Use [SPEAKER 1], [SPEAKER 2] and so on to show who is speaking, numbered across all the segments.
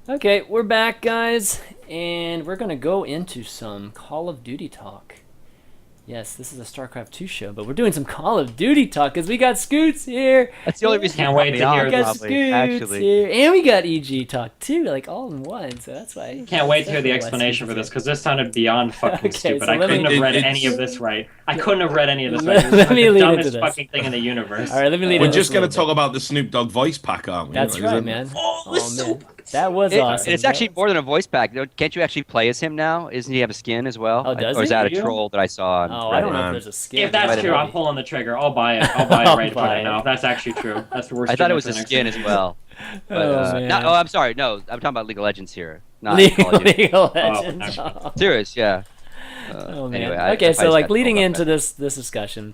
[SPEAKER 1] Okay, we're back, guys, and we're gonna go into some Call of Duty talk. Yes, this is a StarCraft 2 show, but we're doing some Call of Duty talk because we got Scoots here.
[SPEAKER 2] That's the only reason you
[SPEAKER 3] Can't
[SPEAKER 2] brought
[SPEAKER 3] wait
[SPEAKER 2] me
[SPEAKER 3] to hear
[SPEAKER 2] on,
[SPEAKER 1] We got
[SPEAKER 3] this.
[SPEAKER 2] probably,
[SPEAKER 1] Scoots
[SPEAKER 2] actually.
[SPEAKER 1] here, and we got EG talk too, like all in one. So that's why.
[SPEAKER 3] Can't wait to hear the
[SPEAKER 1] that's why
[SPEAKER 3] explanation
[SPEAKER 1] Scoots
[SPEAKER 3] for
[SPEAKER 1] is
[SPEAKER 3] this because this sounded beyond fucking
[SPEAKER 1] Okay,
[SPEAKER 3] stupid.
[SPEAKER 1] so
[SPEAKER 3] I
[SPEAKER 1] let me-
[SPEAKER 3] couldn't have read
[SPEAKER 4] It's-
[SPEAKER 3] any of this right. I couldn't have read any of this
[SPEAKER 1] Let-
[SPEAKER 3] right. This
[SPEAKER 1] let
[SPEAKER 3] is
[SPEAKER 1] me
[SPEAKER 3] like
[SPEAKER 1] lead
[SPEAKER 3] the
[SPEAKER 1] into
[SPEAKER 3] dumbest
[SPEAKER 1] this.
[SPEAKER 3] fucking thing in the universe.
[SPEAKER 1] All right, let me lead
[SPEAKER 4] We're
[SPEAKER 1] into
[SPEAKER 4] just
[SPEAKER 1] this a
[SPEAKER 4] going to
[SPEAKER 1] little
[SPEAKER 4] talk about the Snoop Dogg voice pack, aren't we?
[SPEAKER 1] That's
[SPEAKER 4] Is
[SPEAKER 1] right,
[SPEAKER 4] it-
[SPEAKER 1] man.
[SPEAKER 4] Oh,
[SPEAKER 1] Oh,
[SPEAKER 4] we're so
[SPEAKER 1] man. That was awesome.
[SPEAKER 2] It's actually more than a voice pack. Can't you actually play as him now? Isn't he have a skin as well?
[SPEAKER 1] Oh, does
[SPEAKER 2] or is
[SPEAKER 1] he?
[SPEAKER 2] that a
[SPEAKER 3] You?
[SPEAKER 2] troll that I saw on
[SPEAKER 1] Oh, I don't
[SPEAKER 2] Reddit?
[SPEAKER 1] know if
[SPEAKER 4] Man.
[SPEAKER 1] there's a skin.
[SPEAKER 3] If that's
[SPEAKER 2] Might
[SPEAKER 3] true,
[SPEAKER 2] have
[SPEAKER 3] I'm
[SPEAKER 2] been.
[SPEAKER 3] pulling the trigger. I'll buy it. I'll buy
[SPEAKER 1] I'll
[SPEAKER 3] it right
[SPEAKER 1] buy
[SPEAKER 3] right
[SPEAKER 1] it.
[SPEAKER 3] now. If that's actually true, that's the worst.
[SPEAKER 2] I thought it was
[SPEAKER 3] for
[SPEAKER 2] a
[SPEAKER 3] the next
[SPEAKER 2] skin
[SPEAKER 3] one.
[SPEAKER 2] as well. But,
[SPEAKER 1] Oh, man.
[SPEAKER 2] I'm sorry. No, I'm talking about League of Legends here. Not
[SPEAKER 1] League,
[SPEAKER 2] Call of Duty.
[SPEAKER 1] League of Legends.
[SPEAKER 3] okay.
[SPEAKER 1] Oh.
[SPEAKER 2] Serious, yeah.
[SPEAKER 1] Oh man.
[SPEAKER 2] Anyway,
[SPEAKER 1] Okay,
[SPEAKER 2] I
[SPEAKER 1] so
[SPEAKER 2] just
[SPEAKER 1] like
[SPEAKER 2] got
[SPEAKER 1] leading
[SPEAKER 2] pulled up
[SPEAKER 1] into
[SPEAKER 2] there.
[SPEAKER 1] this discussion.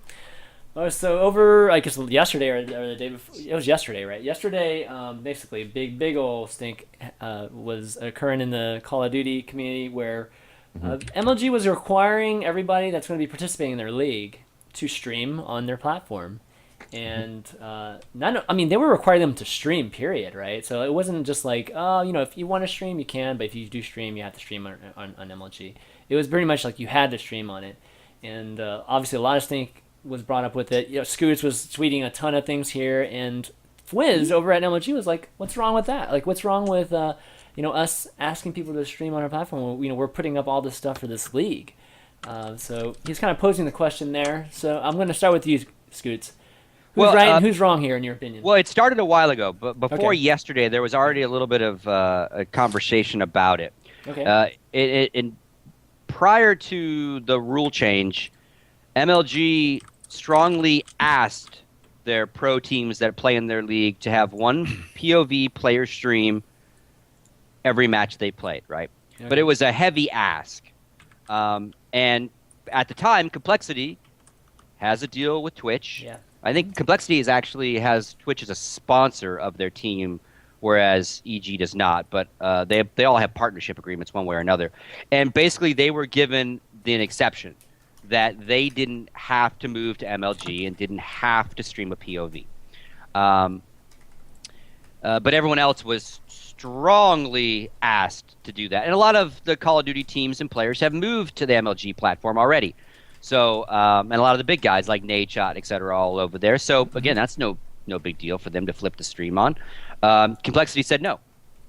[SPEAKER 1] So over, I guess yesterday or the day before, it was yesterday, right? Yesterday, basically, big ol' stink was occurring in the Call of Duty community where MLG was requiring everybody that's going to be participating in their league to stream on their platform. And they were requiring them to stream, period, right? So it wasn't just like, oh, if you want to stream, you can, but if you do stream, you have to stream on MLG. It was pretty much like you had to stream on it. And obviously, a lot of stink was brought up with it. Scoots was tweeting a ton of things here, and Fwiz over at MLG was like, "What's wrong with that? Like, what's wrong with us asking people to stream on our platform? We're putting up all this stuff for this league." So he's kind of posing the question there. So I'm going to start with you, Scoots. Who's right and who's wrong here, in your opinion?
[SPEAKER 2] Well, it started a while ago, but before
[SPEAKER 1] Okay.
[SPEAKER 2] yesterday, there was already a little bit of a conversation about it.
[SPEAKER 1] Okay.
[SPEAKER 2] Prior to the rule change, MLG strongly asked their pro teams that play in their league to have one POV player stream every match they played, right?
[SPEAKER 1] Okay.
[SPEAKER 2] But it was a heavy ask. And at the time, Complexity has a deal with Twitch.
[SPEAKER 1] Yeah.
[SPEAKER 2] I think Complexity has Twitch as a sponsor of their team, whereas EG does not. But they all have partnership agreements one way or another. And basically, they were given an exception that they didn't have to move to MLG and didn't have to stream a POV. But everyone else was strongly asked to do that. And a lot of the Call of Duty teams and players have moved to the MLG platform already. So, and a lot of the big guys like Nadeshot, et cetera, all over there. So, again, that's no big deal for them to flip the stream on. Complexity said, no,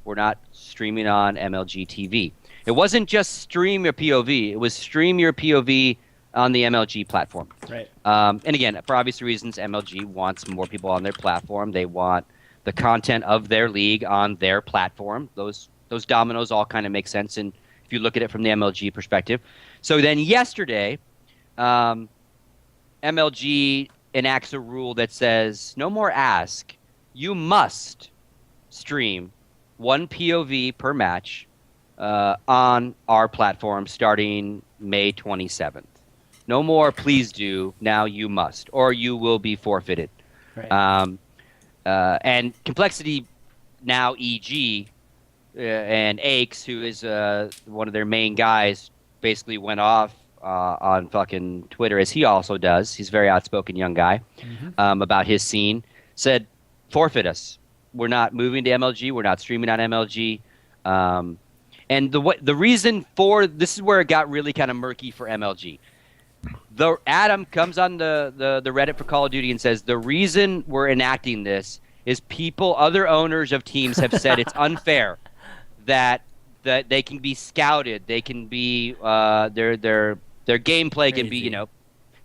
[SPEAKER 2] we're not streaming on MLG TV. It wasn't just stream your POV. It was stream your POV on the MLG platform.
[SPEAKER 1] Right.
[SPEAKER 2] And again, for obvious reasons, MLG wants more people on their platform. They want the content of their league on their platform. Those dominoes all kind of make sense, and if you look at it from the MLG perspective. So then yesterday, MLG enacts a rule that says no more ask. You must stream one POV per match on our platform starting May 27th. No more please do, now you must, or you will be forfeited.
[SPEAKER 1] Right.
[SPEAKER 2] And Complexity, now EG, and Aches, who is one of their main guys, basically went off on fucking Twitter, as he also does. He's a very outspoken young guy about his scene. Said, forfeit us. We're not moving to MLG. We're not streaming on MLG. And the reason for this is where it got really kind of murky for MLG. Adam comes on the Reddit for Call of Duty and says the reason we're enacting this is other owners of teams have said it's unfair that they can be scouted, they can be their gameplay can be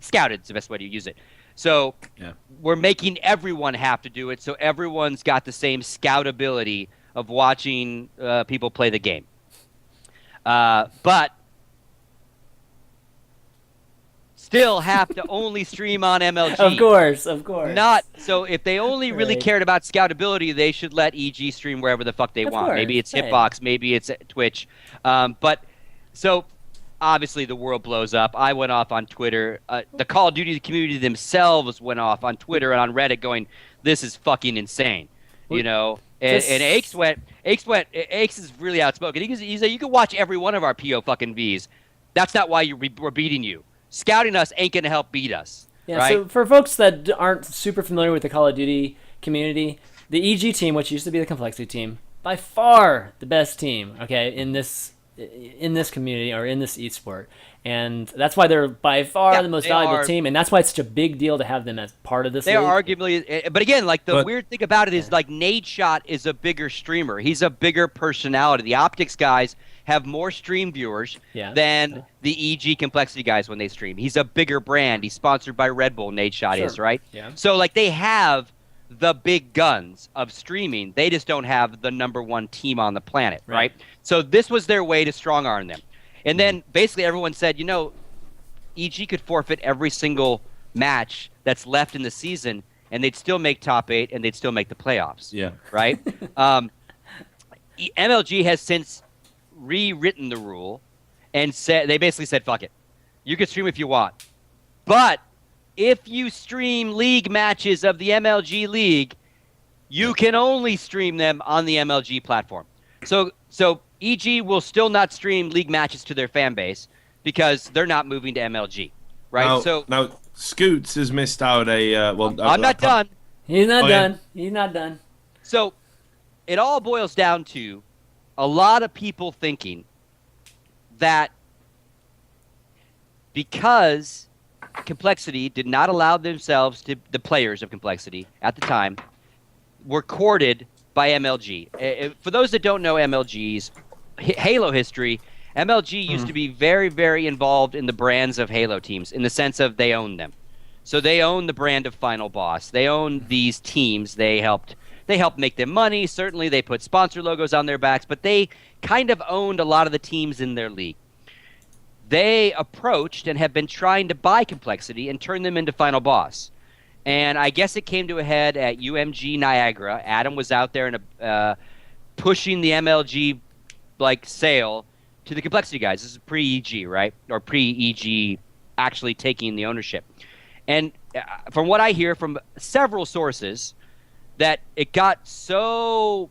[SPEAKER 2] scouted. It's the best way to use it. So we're making everyone have to do it, so everyone's got the same scoutability of watching people play the game. But still have to only stream on MLG.
[SPEAKER 1] Of course.
[SPEAKER 2] Not so. If they only really
[SPEAKER 1] Right.
[SPEAKER 2] cared about scoutability, they should let EG stream wherever the fuck they
[SPEAKER 1] Of
[SPEAKER 2] want.
[SPEAKER 1] course,
[SPEAKER 2] Maybe it's
[SPEAKER 1] right.
[SPEAKER 2] Hitbox, maybe it's Twitch. But so obviously the world blows up. I went off on Twitter. The Call of Duty community themselves went off on Twitter and on Reddit, going, "This is fucking insane," you know. And Aches is really outspoken. He said, "You can watch every one of our PO fucking Vs. That's not why we're beating you. Scouting us ain't gonna help beat us."
[SPEAKER 1] Yeah,
[SPEAKER 2] right?
[SPEAKER 1] so for folks that aren't super familiar with the Call of Duty community, the EG team, which used to be the Complexity team, by far the best team. Okay, in this community or in this esport, and that's why they're by far the most valuable team, and that's why it's such a big deal to have them as part of this.
[SPEAKER 2] They
[SPEAKER 1] league.
[SPEAKER 2] are arguably, but again, like the weird thing about it is like Nade Shot is a bigger streamer. He's a bigger personality. The Optics guys have more stream viewers than the EG Complexity guys when they stream. He's a bigger brand. He's sponsored by Red Bull. Nade Shot is, right?
[SPEAKER 1] Yeah.
[SPEAKER 2] So like they have the big guns of streaming. They just don't have the #1 team on the planet, right? So this was their way to strong arm them. And then basically everyone said, EG could forfeit every single match that's left in the season, and they'd still make top 8 and they'd still make the playoffs.
[SPEAKER 4] Yeah.
[SPEAKER 2] Right? MLG has since rewritten the rule and they basically said, fuck it. You can stream if you want. But if you stream league matches of the MLG League, you can only stream them on the MLG platform. So EG will still not stream league matches to their fan base because they're not moving to MLG, right?
[SPEAKER 4] Now Scoots has missed out
[SPEAKER 2] I'm not done.
[SPEAKER 1] He's not done. He's not done.
[SPEAKER 2] So it all boils down to a lot of people thinking that because Complexity did not allow themselves to, the players of Complexity at the time, were courted by MLG. For those that don't know MLG's Halo history, MLG used to be very, very involved in the brands of Halo teams in the sense of they own them. So they own the brand of Final Boss. They own these teams. They helped make them money. Certainly they put sponsor logos on their backs, but they kind of owned a lot of the teams in their league. They approached and have been trying to buy Complexity and turn them into Final Boss. And I guess it came to a head at UMG Niagara. Adam was out there and pushing the MLG sale to the Complexity guys. This is pre-EG, right? Or pre-EG actually taking the ownership. And from what I hear from several sources, that it got so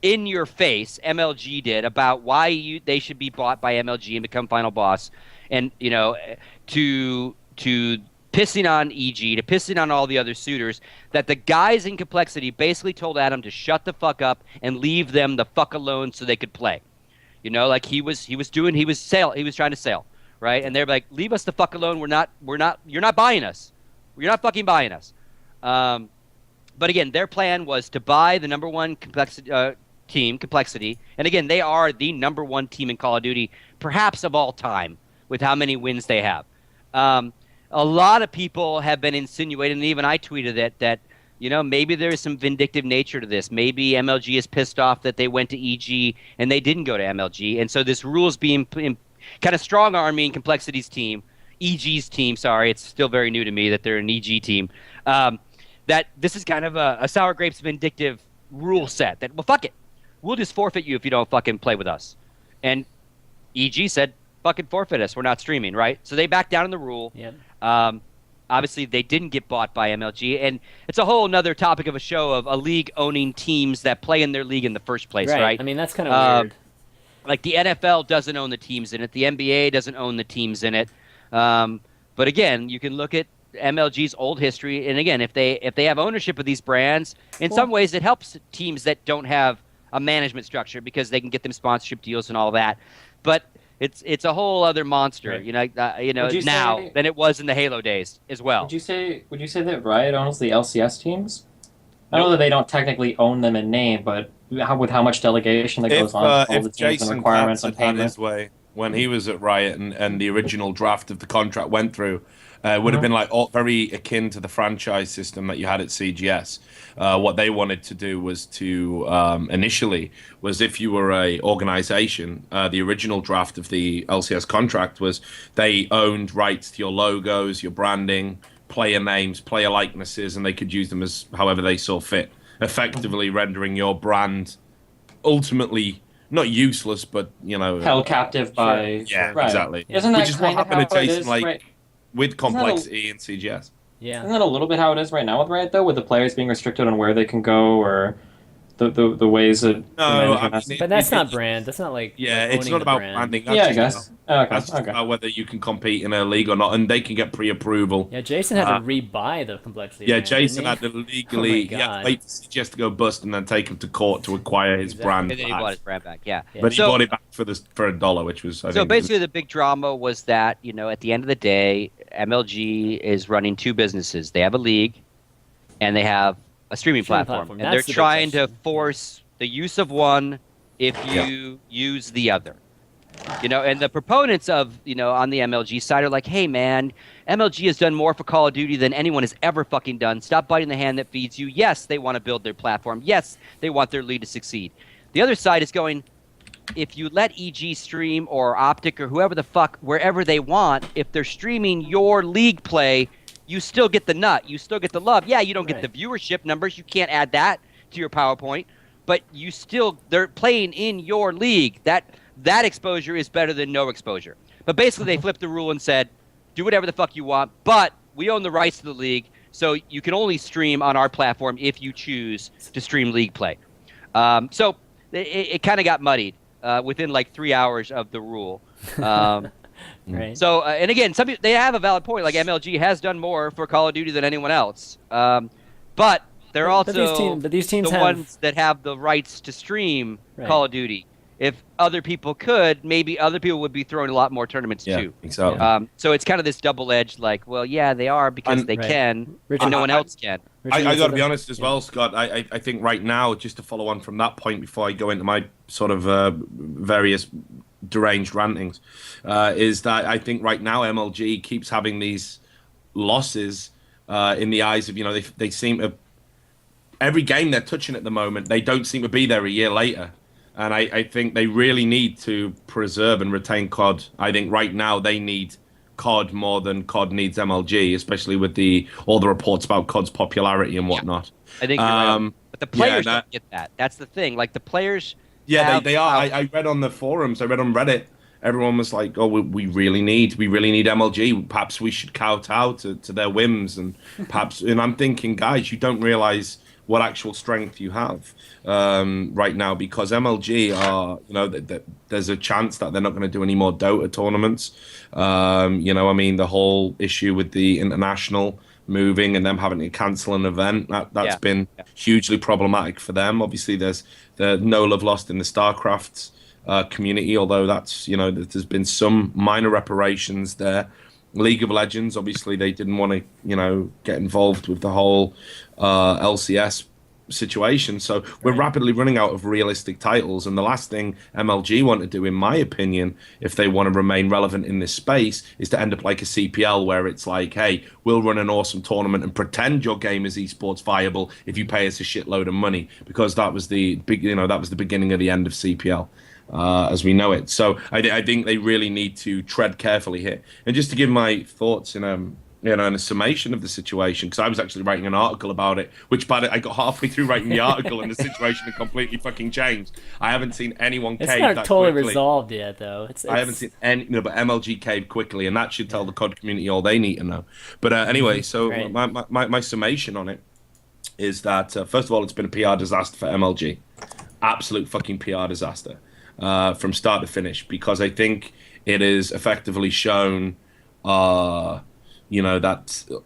[SPEAKER 2] in your face, MLG did, about why they should be bought by MLG and become Final Boss, and to pissing on EG, to pissing on all the other suitors, that the guys in Complexity basically told Adam to shut the fuck up and leave them the fuck alone so they could play. Like he was trying to sell, right? And they're like, leave us the fuck alone. You're not buying us. You're not fucking buying us. But again, their plan was to buy the #1 team, Complexity. And again, they are the #1 team in Call of Duty, perhaps of all time, with how many wins they have. A lot of people have been insinuating, and even I tweeted it, that maybe there's some vindictive nature to this. Maybe MLG is pissed off that they went to EG and they didn't go to MLG. And so this rule is being kind of strong-arming Complexity's team, EG's team, sorry, it's still very new to me that they're an EG team, that this is kind of a Sour Grapes vindictive rule set that, well, fuck it. We'll just forfeit you if you don't fucking play with us. And EG said, fucking forfeit us. We're not streaming, right? So they backed down on the rule.
[SPEAKER 1] Yeah.
[SPEAKER 2] Obviously, they didn't get bought by MLG. And it's a whole other topic of a show of a league owning teams that play in their league in the first place, right?
[SPEAKER 1] I mean, that's kind of weird.
[SPEAKER 2] Like the NFL doesn't own the teams in it. The NBA doesn't own the teams in it. But again, you can look at MLG's old history, and again, if they have ownership of these brands, in some ways it helps teams that don't have a management structure because they can get them sponsorship deals and all that. But it's a whole other monster,
[SPEAKER 3] right.
[SPEAKER 2] now than it was in the Halo days as well.
[SPEAKER 3] Would you say that Riot owns the LCS teams? I know that they don't technically own them in name, but with how much delegation that goes on, all the teams
[SPEAKER 4] Jason
[SPEAKER 3] and requirements and
[SPEAKER 4] Katz had
[SPEAKER 3] payment.
[SPEAKER 4] his way when he was at Riot and the original draft of the contract went through, would have been very akin to the franchise system that you had at CGS. What they wanted to do was to initially was, if you were a organization, the original draft of the LCS contract was they owned rights to your logos, your branding, player names, player likenesses, and they could use them as however they saw fit, effectively rendering your brand ultimately not useless, but
[SPEAKER 3] held captive by
[SPEAKER 4] Right. Exactly.
[SPEAKER 3] Isn't that
[SPEAKER 4] which is what
[SPEAKER 3] kind of
[SPEAKER 4] happened
[SPEAKER 3] how
[SPEAKER 4] to
[SPEAKER 3] it
[SPEAKER 4] Jason,
[SPEAKER 3] is, right?
[SPEAKER 4] with Complexity and CGS.
[SPEAKER 1] Yeah.
[SPEAKER 3] Isn't that a little bit how it is right now with Riot, though, with the players being restricted on where they can go, or the ways that the
[SPEAKER 4] No,
[SPEAKER 3] management has.
[SPEAKER 1] But that's not brand. That's not like
[SPEAKER 4] yeah,
[SPEAKER 1] like
[SPEAKER 4] it's
[SPEAKER 1] owning
[SPEAKER 4] not
[SPEAKER 1] the
[SPEAKER 4] about
[SPEAKER 1] brand.
[SPEAKER 4] branding.
[SPEAKER 3] Yeah, I
[SPEAKER 4] Just,
[SPEAKER 3] guess. Okay,
[SPEAKER 4] that's just
[SPEAKER 3] okay.
[SPEAKER 4] about whether you can compete in a league or not, and they can get pre-approval.
[SPEAKER 1] Yeah, Jason had to rebuy the complexity.
[SPEAKER 4] Yeah,
[SPEAKER 1] brand,
[SPEAKER 4] Jason
[SPEAKER 1] didn't
[SPEAKER 4] had
[SPEAKER 1] he?
[SPEAKER 4] to
[SPEAKER 1] Oh my
[SPEAKER 4] legally, he had to
[SPEAKER 1] God.
[SPEAKER 4] wait for CGS to go bust and then take him to court to acquire his
[SPEAKER 1] Exactly.
[SPEAKER 4] brand
[SPEAKER 2] And then he
[SPEAKER 4] back.
[SPEAKER 2] bought his brand back. Yeah.
[SPEAKER 1] Yeah.
[SPEAKER 4] But he
[SPEAKER 2] So
[SPEAKER 4] bought it back for $1, which was, I
[SPEAKER 2] So
[SPEAKER 4] think,
[SPEAKER 2] basically, the big drama was that, at the end of the day, MLG is running two businesses. They have a league, and they have a streaming platform. And they're
[SPEAKER 1] That's the big
[SPEAKER 2] trying to
[SPEAKER 1] question.
[SPEAKER 2] force the use of one if you use the other. And the proponents of, on the MLG side are like, hey, man, MLG has done more for Call of Duty than anyone has ever fucking done. Stop biting the hand that feeds you. Yes, they want to build their platform. Yes, they want their league to succeed. The other side is going, if you let EG stream or Optic or whoever the fuck, wherever they want, if they're streaming your league play, you still get the nut. You still get the love. Yeah, you don't get the viewership numbers. You can't add that to your PowerPoint. But they're playing in your league. That exposure is better than no exposure. But basically, they flipped the rule and said, do whatever the fuck you want, but we own the rights to the league, so you can only stream on our platform if you choose to stream league play. So it kind of got muddied within like 3 hours of the rule.
[SPEAKER 1] Right.
[SPEAKER 2] So, and again, some people, they have a valid point. Like MLG has done more for Call of Duty than anyone else. But they're also
[SPEAKER 1] these teams
[SPEAKER 2] the
[SPEAKER 1] have
[SPEAKER 2] ones that have the rights to stream
[SPEAKER 1] Right.
[SPEAKER 2] Call of Duty. If other people could, maybe other people would be throwing a lot more tournaments too.
[SPEAKER 4] exactly.
[SPEAKER 2] So it's kind of this double-edged, like, well, yeah, they are because they
[SPEAKER 1] Right.
[SPEAKER 2] can,
[SPEAKER 1] Richard,
[SPEAKER 2] and no one else can.
[SPEAKER 4] I got to be honest as well, Scott. I think right now, just to follow on from that point before I go into my sort of various deranged rantings, is that I think right now MLG keeps having these losses in the eyes of, they seem to, every game they're touching at the moment, they don't seem to be there a year later. And I think they really need to preserve and retain COD. I think right now they need COD more than COD needs MLG, especially with all the reports about COD's popularity and whatnot.
[SPEAKER 2] I think you're right. But the players don't get that. That's the thing. Like, the players...
[SPEAKER 4] Yeah, they are. I read on the forums, I read on Reddit, everyone was like, oh, we really need MLG. Perhaps we should kowtow to their whims. And I'm thinking, guys, you don't realize what actual strength you have right now, because MLG are, there's a chance that they're not going to do any more Dota tournaments. The whole issue with the international moving and them having to cancel an event, that's been hugely problematic for them. Obviously, there's the no love lost in the StarCraft community, although that's, there's been some minor reparations there. League of Legends, obviously, they didn't want to, get involved with the whole LCS situation. So we're rapidly running out of realistic titles. And the last thing MLG want to do, in my opinion, if they want to remain relevant in this space, is to end up like a CPL, where it's like, hey, we'll run an awesome tournament and pretend your game is esports viable if you pay us a shitload of money, because that was the beginning of the end of CPL. As we know it. So I think they really need to tread carefully here. And just to give my thoughts in a summation of the situation, because I was actually writing an article about it, I got halfway through writing the article and the situation had completely fucking changed. I haven't seen anyone cave that quickly.
[SPEAKER 1] It's not totally resolved yet, though.
[SPEAKER 4] I haven't seen any, but MLG caved quickly, and that should tell the COD community all they need to know. But anyway, so my summation on it is that, first of all, it's been a PR disaster for MLG. Absolute fucking PR disaster. From start to finish, because I think it is effectively shown, that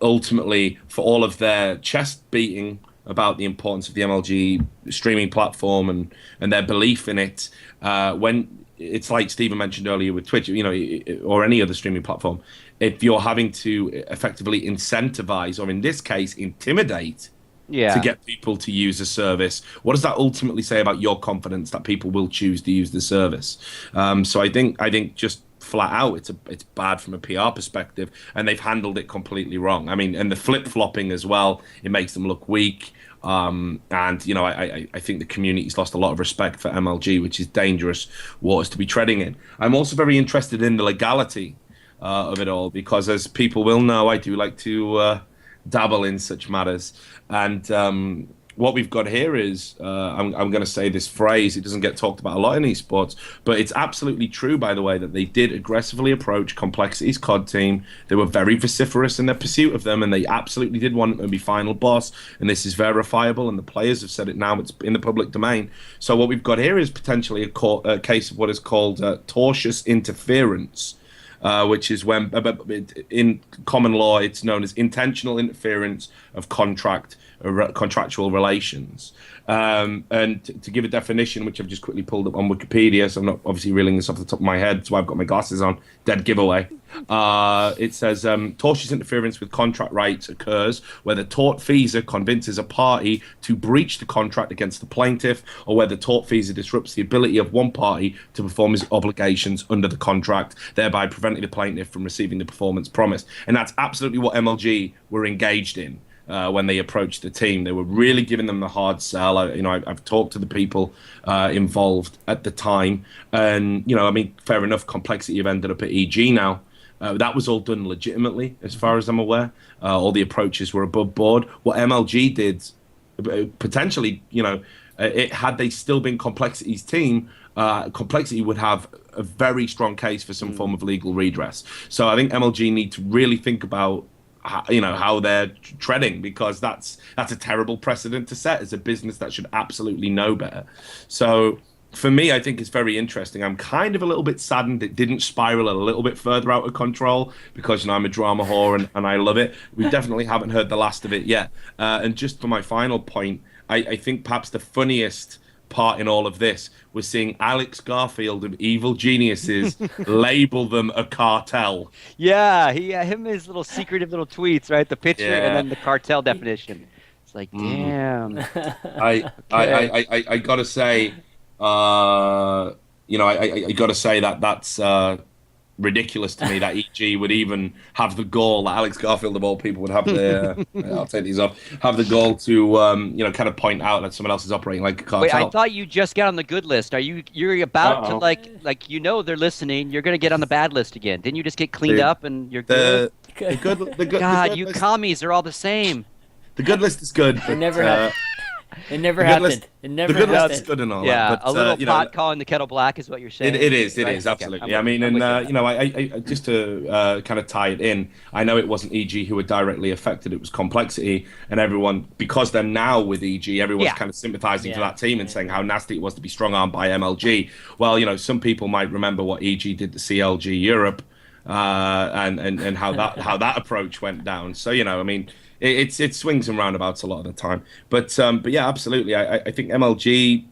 [SPEAKER 4] ultimately, for all of their chest beating about the importance of the MLG streaming platform and their belief in it, when it's like Stephen mentioned earlier with Twitch, or any other streaming platform, if you're having to effectively incentivize, or in this case, intimidate, to get people to use a service, what does that ultimately say about your confidence that people will choose to use the service? So I think just flat out, it's bad from a PR perspective, and they've handled it completely wrong. I mean, and the flip-flopping as well, it makes them look weak. I think the community's lost a lot of respect for MLG, which is dangerous waters to be treading in. I'm also very interested in the legality of it all, because as people will know, I do like to dabble in such matters, and what we've got here is I'm going to say this phrase. It doesn't get talked about a lot in esports, but it's absolutely true, by the way, that they did aggressively approach Complexity's COD team. They were very vociferous in their pursuit of them, and they absolutely did want them to be final boss. And this is verifiable, and the players have said it now. It's in the public domain. So what we've got here is potentially a case of what is called tortious interference. Which is when, in common law, it's known as intentional interference of contractual relations. And to give a definition, which I've just quickly pulled up on Wikipedia, so I'm not obviously reeling this off the top of my head, so I've got my glasses on, dead giveaway. It says, tortious interference with contract rights occurs where the tortfeasor convinces a party to breach the contract against the plaintiff, or where the tortfeasor disrupts the ability of one party to perform its obligations under the contract, thereby preventing the plaintiff from receiving the performance promised. And that's absolutely what MLG were engaged in. When they approached the team, they were really giving them the hard sell. I've talked to the people involved at the time, and fair enough. Complexity have ended up at EG now. That was all done legitimately, as far as I'm aware. All the approaches were above board. What MLG did, potentially, had they still been Complexity's team, Complexity would have a very strong case for some form of legal redress. So I think MLG need to really think about how they're treading, because that's a terrible precedent to set as a business that should absolutely know better. So for me, I think it's very interesting. I'm kind of a little bit saddened it didn't spiral a little bit further out of control, because I'm a drama whore and I love it. We definitely haven't heard the last of it yet. And just for my final point, I think perhaps the funniest part in all of this was seeing Alex Garfield of Evil Geniuses label them a cartel.
[SPEAKER 2] Yeah, him his little secretive little tweets, right? The picture and then the cartel definition. It's like, damn.
[SPEAKER 4] I gotta say, I gotta say that's ridiculous to me that EG would even have the gall, that Alex Garfield of all people would have the I'll take these off, have the gall to kind of point out that someone else is operating like a cartel.
[SPEAKER 2] Wait, I thought you just got on the good list. You're about to like they're listening, you're gonna get on the bad list again. Didn't you just get cleaned up and you're good?
[SPEAKER 4] The good
[SPEAKER 2] God, you
[SPEAKER 4] list,
[SPEAKER 2] commies are all the same.
[SPEAKER 4] the good list is good.
[SPEAKER 1] It never happened. It never happened. It never
[SPEAKER 4] The good
[SPEAKER 1] happened.
[SPEAKER 4] list is good and all
[SPEAKER 2] Yeah,
[SPEAKER 4] that. But,
[SPEAKER 2] a little pot calling the kettle black is what you're saying.
[SPEAKER 4] It is
[SPEAKER 2] Right?
[SPEAKER 4] absolutely.
[SPEAKER 2] Okay,
[SPEAKER 4] I mean,
[SPEAKER 2] I'm
[SPEAKER 4] and
[SPEAKER 2] with you.
[SPEAKER 4] I just to kind of tie it in, I know it wasn't EG who were directly affected; it was Complexity, and everyone, because they're now with EG, everyone's kind of sympathising for that team and saying how nasty it was to be strong-armed by MLG. Well, some people might remember what EG did to CLG Europe, and how that approach went down. So I mean. It swings and roundabouts a lot of the time, but yeah, absolutely. I think MLG.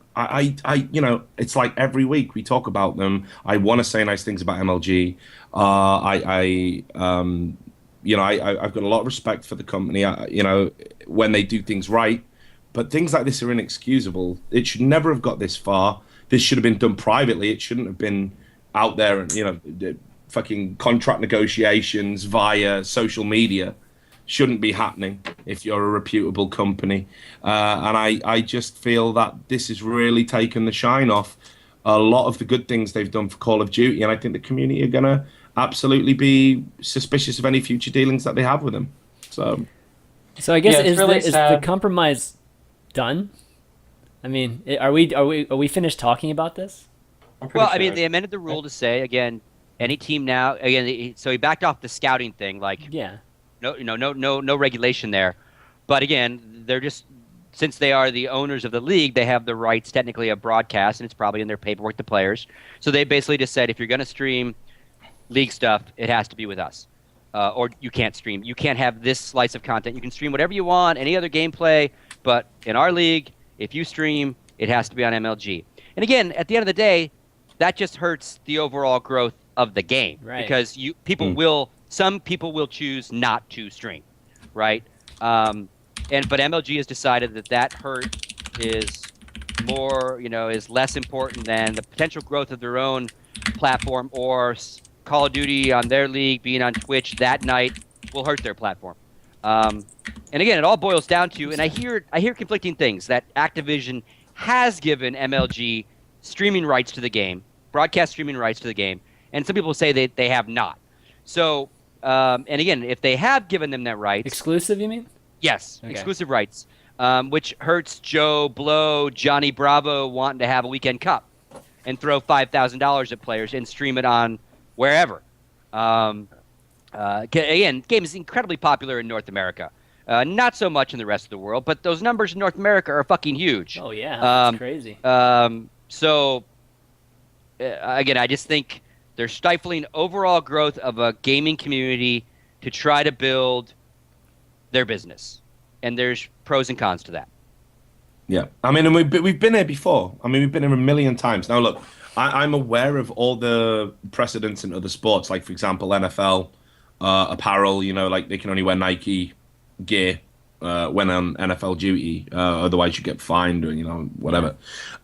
[SPEAKER 4] It's like every week we talk about them. I want to say nice things about MLG. I've got a lot of respect for the company. When they do things right, but things like this are inexcusable. It should never have got this far. This should have been done privately. It shouldn't have been out there and fucking contract negotiations via social media. Shouldn't be happening if you're a reputable company. And I just feel that this has really taken the shine off a lot of the good things they've done for Call of Duty. And I think the community are going to absolutely be suspicious of any future dealings that they have with them. So
[SPEAKER 1] I guess
[SPEAKER 3] it's really
[SPEAKER 1] is the compromise done? I mean, are we finished talking about this?
[SPEAKER 2] Well, I mean, they amended the rule to say again, any team now again. So he backed off the scouting thing, like no regulation there. But again, they're just, since they are the owners of the league, they have the rights technically of broadcast, and it's probably in their paperwork to players. So they basically just said, if you're going to stream league stuff, it has to be with us. Or you can't stream. You can't have this slice of content. You can stream whatever you want, any other gameplay, but in our league, if you stream, it has to be on MLG. And again, at the end of the day, that just hurts the overall growth of the game.
[SPEAKER 1] Right.
[SPEAKER 2] Because some people will choose not to stream, right? But MLG has decided that hurt is more, is less important than the potential growth of their own platform, or Call of Duty on their league being on Twitch that night will hurt their platform. And again, it all boils down to, and I hear conflicting things, that Activision has given MLG streaming rights to the game, broadcast streaming rights to the game, and some people say they have not. So, and again, if they have given them that right,
[SPEAKER 1] Exclusive, you mean?
[SPEAKER 2] yes,
[SPEAKER 1] Okay.
[SPEAKER 2] exclusive rights. which hurts Joe Blow, Johnny Bravo wanting to have a weekend cup and throw $5,000 at players and stream it on wherever. Again, game is incredibly popular in North America. Not so much in the rest of the world, but those numbers in North America are fucking huge.
[SPEAKER 1] Oh yeah, it's crazy.
[SPEAKER 2] So again, I just think they're stifling overall growth of a gaming community to try to build their business, and there's pros and cons to that.
[SPEAKER 4] Yeah, I mean, and we've been here before. I mean, we've been here a million times. Now, look, I'm aware of all the precedents in other sports, like for example, NFL apparel. You know, like they can only wear Nike gear when on NFL duty, otherwise you get fined or whatever.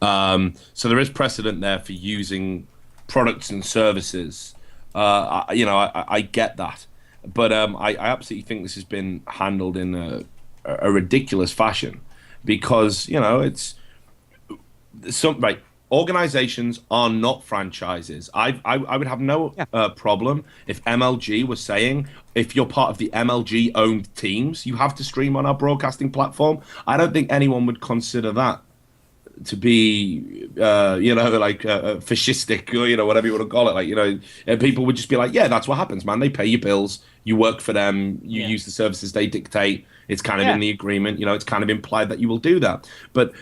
[SPEAKER 4] So there is precedent there for using products and services. I get that, but I absolutely think this has been handled in a ridiculous fashion because it's right. Organizations are not franchises. I would have no problem if MLG was saying, if you're part of the MLG owned teams, you have to stream on our broadcasting platform. I don't think anyone would consider that to be fascistic or whatever you want to call it. People would just be like, yeah, that's what happens, man. They pay your bills, you work for them, you use the services they dictate. It's kind of in the agreement, it's kind of implied that you will do that. But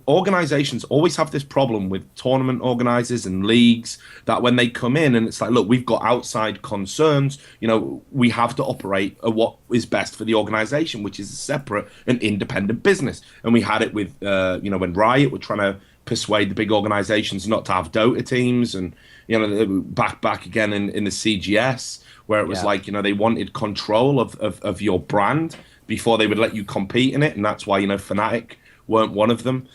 [SPEAKER 4] organizations always have this problem with tournament organizers and leagues that when they come in and it's like, look, we've got outside concerns, we have to operate at what is best for the organization, which is a separate and independent business. And we had it with when Riot were trying to persuade the big organizations not to have Dota teams, and back again in the CGS where it was like they wanted control of your brand before they would let you compete in it, and that's why Fnatic weren't one of them.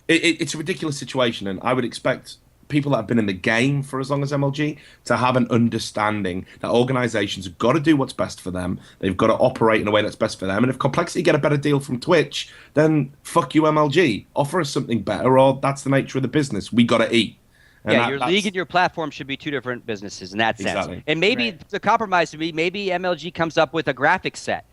[SPEAKER 4] It's a ridiculous situation, and I would expect people that have been in the game for as long as MLG to have an understanding that organizations have got to do what's best for them. They've got to operate in a way that's best for them. And if Complexity get a better deal from Twitch, then fuck you, MLG. Offer us something better, or that's the nature of the business. We got to eat. And
[SPEAKER 2] your league and your platform should be two different businesses in that sense.
[SPEAKER 4] Exactly.
[SPEAKER 2] And maybe the compromise would be maybe MLG comes up with a graphics set,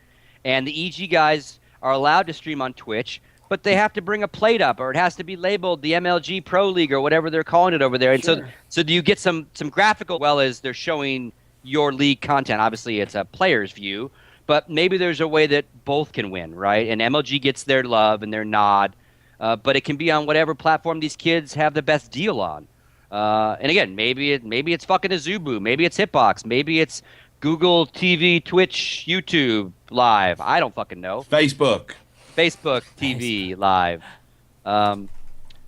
[SPEAKER 2] and the EG guys are allowed to stream on Twitch, but they have to bring a plate up, or it has to be labeled the MLG Pro League or whatever they're calling it over there. And so do you get some graphical, well, as they're showing your league content? Obviously, it's a player's view, but maybe there's a way that both can win, right? And MLG gets their love and their nod, but it can be on whatever platform these kids have the best deal on. And again, maybe it's fucking Azubu, maybe it's Hitbox, maybe it's Google TV, Twitch, YouTube Live. I don't fucking know.
[SPEAKER 4] Facebook
[SPEAKER 2] TV Live.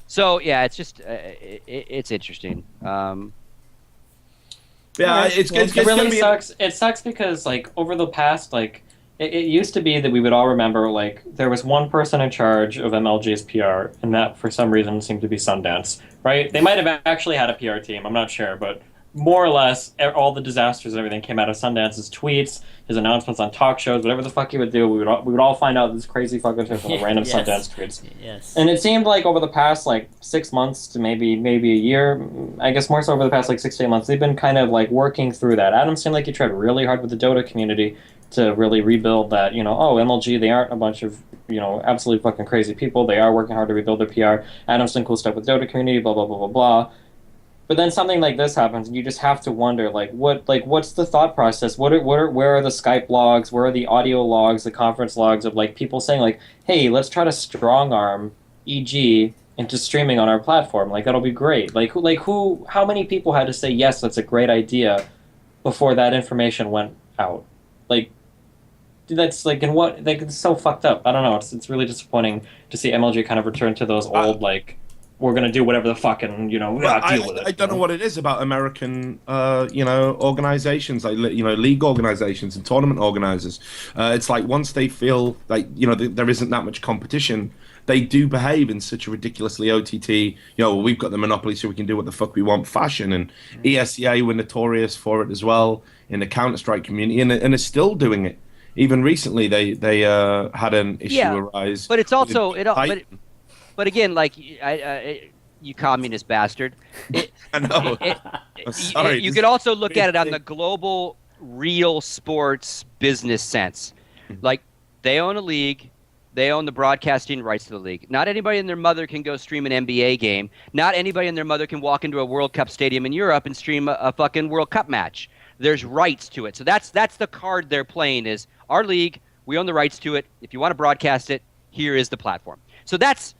[SPEAKER 2] So yeah, it's just it's interesting.
[SPEAKER 3] It really sucks. It sucks because over the past it used to be that we would all remember there was one person in charge of MLG's PR, and that for some reason seemed to be Sundance, right? They might have actually had a PR team. I'm not sure, but more or less all the disasters and everything came out of Sundance's tweets, his announcements on talk shows, whatever the fuck he would do. We would all find out this crazy fucking shit from the random Sundance tweets.
[SPEAKER 1] Yes.
[SPEAKER 3] And it seemed like over the past 6 months to maybe a year, I guess more so over the past 6 to 8 months, they've been kind of working through that. Adam seemed like he tried really hard with the Dota community to really rebuild that. MLG, they aren't a bunch of absolutely fucking crazy people. They are working hard to rebuild their PR. Adam's done cool stuff with Dota community, blah blah blah blah blah. But then something like this happens, and you just have to wonder, what's the thought process? Where are the Skype logs? Where are the audio logs, the conference logs of people saying hey, let's try to strong arm EG into streaming on our platform. That'll be great. How many people had to say yes, that's a great idea, before that information went out? That's in what it's so fucked up. I don't know. It's really disappointing to see MLG kind of return to those old we're gonna do whatever the fuck and deal with it.
[SPEAKER 4] I don't know what it is about American organizations league organizations and tournament organizers. It's once they feel there isn't that much competition, they do behave in such a ridiculously OTT. We've got the monopoly, so we can do what the fuck we want fashion. And ESEA were notorious for it as well in the Counter-Strike community, and are still doing it. Even recently, they had an issue arise.
[SPEAKER 2] But it's also But again, you communist bastard.
[SPEAKER 4] I know. Sorry.
[SPEAKER 2] You could also look at it on the global, real sports business sense. They own a league. They own the broadcasting rights to the league. Not anybody and their mother can go stream an NBA game. Not anybody and their mother can walk into a World Cup stadium in Europe and stream a fucking World Cup match. There's rights to it. So that's the card they're playing is our league. We own the rights to it. If you want to broadcast it, here is the platform. So that's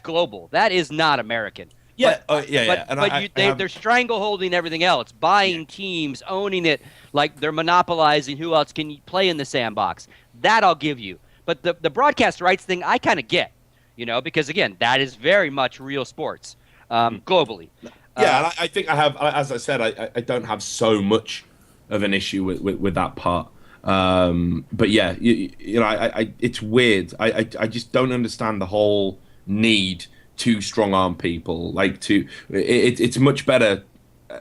[SPEAKER 2] global. That is not American.
[SPEAKER 4] Yeah,
[SPEAKER 2] But they're strangleholding everything else, buying teams, owning it, like they're monopolizing who else can play in the sandbox. That I'll give you. But the broadcast rights thing, I kind of get, because, again, that is very much real sports globally.
[SPEAKER 4] Yeah, and I think I have, as I said, I don't have so much of an issue with that part. But yeah, it's weird. I just don't understand the whole need to strong arm people. It's much better.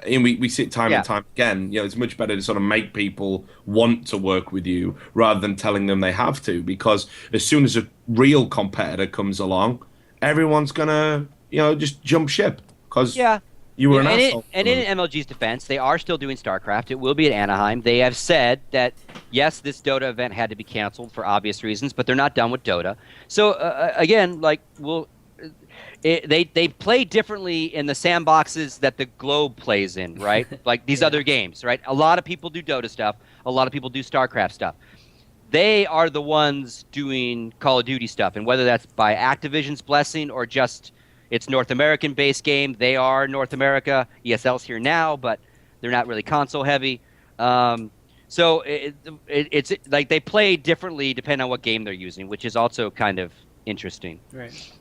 [SPEAKER 4] And we see it time and time again. It's much better to sort of make people want to work with you rather than telling them they have to. Because as soon as a real competitor comes along, everyone's gonna just jump ship because you were an asshole.
[SPEAKER 2] And in MLG's defense, they are still doing StarCraft. It will be at Anaheim. They have said that yes, this Dota event had to be canceled for obvious reasons, but they're not done with Dota. So again, they play differently in the sandboxes that the globe plays in, right? Like these other games, right? A lot of people do Dota stuff. A lot of people do StarCraft stuff. They are the ones doing Call of Duty stuff, and whether that's by Activision's blessing or just it's North American-based game, they are North America. ESL's here now, but they're not really console heavy. So it's like they play differently depending on what game they're using, which is also kind of interesting.
[SPEAKER 1] Right.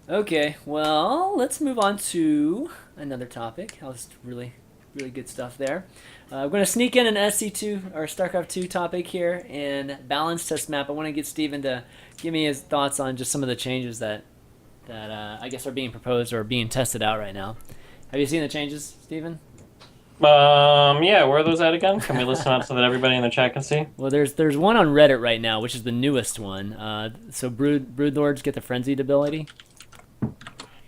[SPEAKER 1] Okay, well, let's move on to another topic. That was really, really good stuff there. We're going to sneak in an SC2 or StarCraft 2 topic here and balance test map. I want to get Steven to give me his thoughts on just some of the changes that I guess are being proposed or being tested out right now. Have you seen the changes, Steven?
[SPEAKER 3] Yeah, where are those at again? Can we list them up so that everybody in the chat can see?
[SPEAKER 1] Well, there's one on Reddit right now, which is the newest one. So Brood Lords get the Frenzied ability.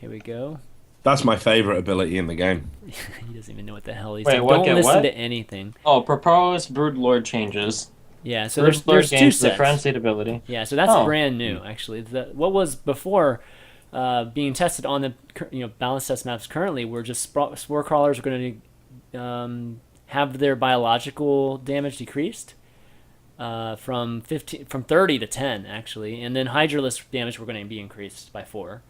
[SPEAKER 1] Here we go.
[SPEAKER 4] That's my favorite ability in the game.
[SPEAKER 1] He doesn't even know what the hell he's
[SPEAKER 3] Wait,
[SPEAKER 1] saying.
[SPEAKER 3] what,
[SPEAKER 1] Don't
[SPEAKER 3] get
[SPEAKER 1] listen
[SPEAKER 3] what?
[SPEAKER 1] to anything.
[SPEAKER 3] Oh, proposed Brood Lord changes.
[SPEAKER 1] Yeah, so
[SPEAKER 3] Brood Lord
[SPEAKER 1] there's two
[SPEAKER 3] gains the
[SPEAKER 1] sets.
[SPEAKER 3] Frenzied ability.
[SPEAKER 1] Yeah, so that's brand new, actually. What was before being tested on the balance test maps currently were just spore crawlers are going to have their biological damage decreased from 30 to 10 actually, and then Hydralisk damage were going to be increased by 4.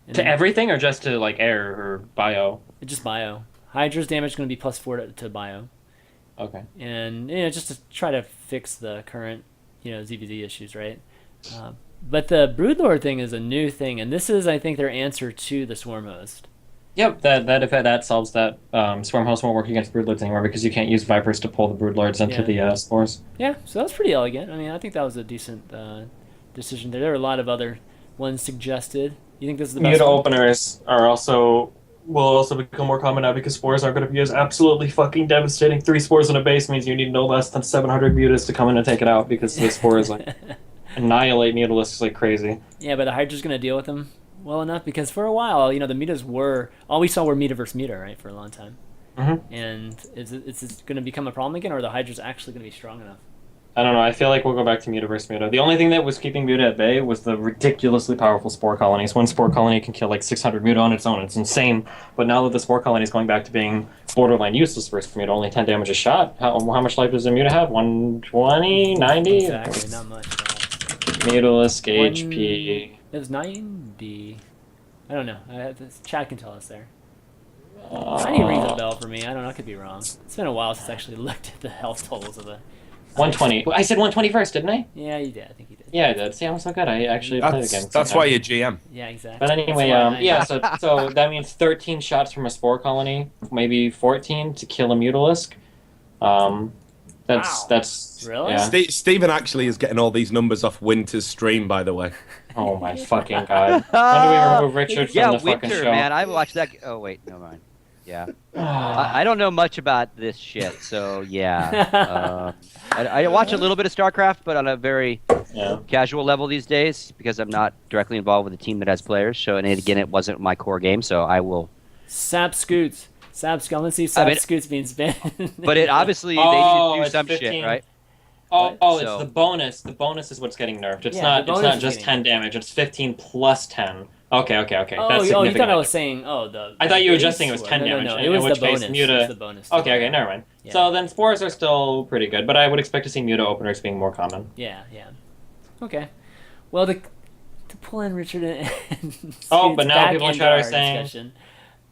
[SPEAKER 1] And
[SPEAKER 3] To everything or just to like air or bio?
[SPEAKER 1] just bio. Hydra's damage is going to be +4 to bio. Okay. And just to try to fix the current ZVZ issues, right? But the Broodlord thing is a new thing, and this is, I think, their answer to the Swarm Host.
[SPEAKER 3] Yep, that solves that. Swarm Host won't work against Broodlords anymore because you can't use Vipers to pull the Broodlords into the spores.
[SPEAKER 1] Yeah, so that's pretty elegant. I mean, I think that was a decent decision there. There were a lot of other ones suggested. You think this is the best
[SPEAKER 3] Muta
[SPEAKER 1] one?
[SPEAKER 3] openers will also become more common now because spores are going to be as absolutely fucking devastating. 3 spores in a base means you need no less than 700 mutas to come in and take it out because the spores annihilate Mutalisks like crazy.
[SPEAKER 1] Yeah, but the Hydra's going to deal with them well enough because for a while, the mutas were all we saw were muta versus muta, right, for a long time.
[SPEAKER 3] Mm-hmm.
[SPEAKER 1] And is it going to become a problem again, or are the Hydra's actually going to be strong enough?
[SPEAKER 3] I don't know. I feel like we'll go back to Muta versus Muta. The only thing that was keeping Muta at bay was the ridiculously powerful spore colonies. One spore colony can kill like 600 Muta on its own. It's insane. But now that the spore colony is going back to being borderline useless versus Muta, only 10 damage a shot. How much life does a Muta have? 120? 90?
[SPEAKER 1] Exactly, not much.
[SPEAKER 3] Mutalisk HP.
[SPEAKER 1] It was 90. I don't know. Chad can tell us there. 90 rings a bell for me. I don't know. I could be wrong. It's been a while since I actually looked at the health totals of the...
[SPEAKER 3] 120. I said 120 first, didn't I?
[SPEAKER 1] Yeah, you did. I think you did.
[SPEAKER 3] Yeah, I did. See, I'm so good. I actually played again.
[SPEAKER 4] That's why you're GM.
[SPEAKER 1] Yeah, exactly.
[SPEAKER 3] But anyway, so that means 13 shots from a spore colony, maybe 14 to kill a Mutalisk. That's
[SPEAKER 1] really.
[SPEAKER 3] Yeah.
[SPEAKER 4] Steven actually is getting all these numbers off Winter's stream, by the way.
[SPEAKER 3] Oh my fucking god! When do we remove Richard from the fucking
[SPEAKER 2] Winter,
[SPEAKER 3] show?
[SPEAKER 2] man, I watched that. Oh wait, never mind. Yeah, I don't know much about this shit, so yeah. I watch a little bit of StarCraft, but on a very casual level these days because I'm not directly involved with a team that has players. So, and again, it wasn't my core game, so I will.
[SPEAKER 1] SirScoots. I'm gonna see SirScoots being spent.
[SPEAKER 2] But it obviously they need to do some
[SPEAKER 3] 15.
[SPEAKER 2] shit, right?
[SPEAKER 3] Oh, it's
[SPEAKER 2] So-
[SPEAKER 3] the bonus. The bonus is what's getting nerfed. It's
[SPEAKER 1] Yeah,
[SPEAKER 3] not.
[SPEAKER 1] the
[SPEAKER 3] It's
[SPEAKER 1] bonus
[SPEAKER 3] not
[SPEAKER 1] is
[SPEAKER 3] just
[SPEAKER 1] getting
[SPEAKER 3] 10 damage. It's 15 plus 10. Okay.
[SPEAKER 1] Oh,
[SPEAKER 3] That's
[SPEAKER 1] you thought I
[SPEAKER 3] significant.
[SPEAKER 1] was saying, the.
[SPEAKER 3] I thought you were just
[SPEAKER 1] base
[SPEAKER 3] saying it was
[SPEAKER 1] or-
[SPEAKER 3] 10
[SPEAKER 1] no,
[SPEAKER 3] damage.
[SPEAKER 1] No,
[SPEAKER 3] in
[SPEAKER 1] it was the
[SPEAKER 3] which case,
[SPEAKER 1] bonus.
[SPEAKER 3] Muta.
[SPEAKER 1] It's the bonus.
[SPEAKER 3] Okay, never mind.
[SPEAKER 1] Yeah.
[SPEAKER 3] So then spores are still pretty good, but I would expect to see Muta openers being more common.
[SPEAKER 1] Yeah. Okay. Well, to pull in Richard and
[SPEAKER 3] Oh,
[SPEAKER 1] Scoot's
[SPEAKER 3] but now
[SPEAKER 1] back
[SPEAKER 3] people in
[SPEAKER 1] into
[SPEAKER 3] chat are
[SPEAKER 1] our
[SPEAKER 3] saying-
[SPEAKER 1] discussion.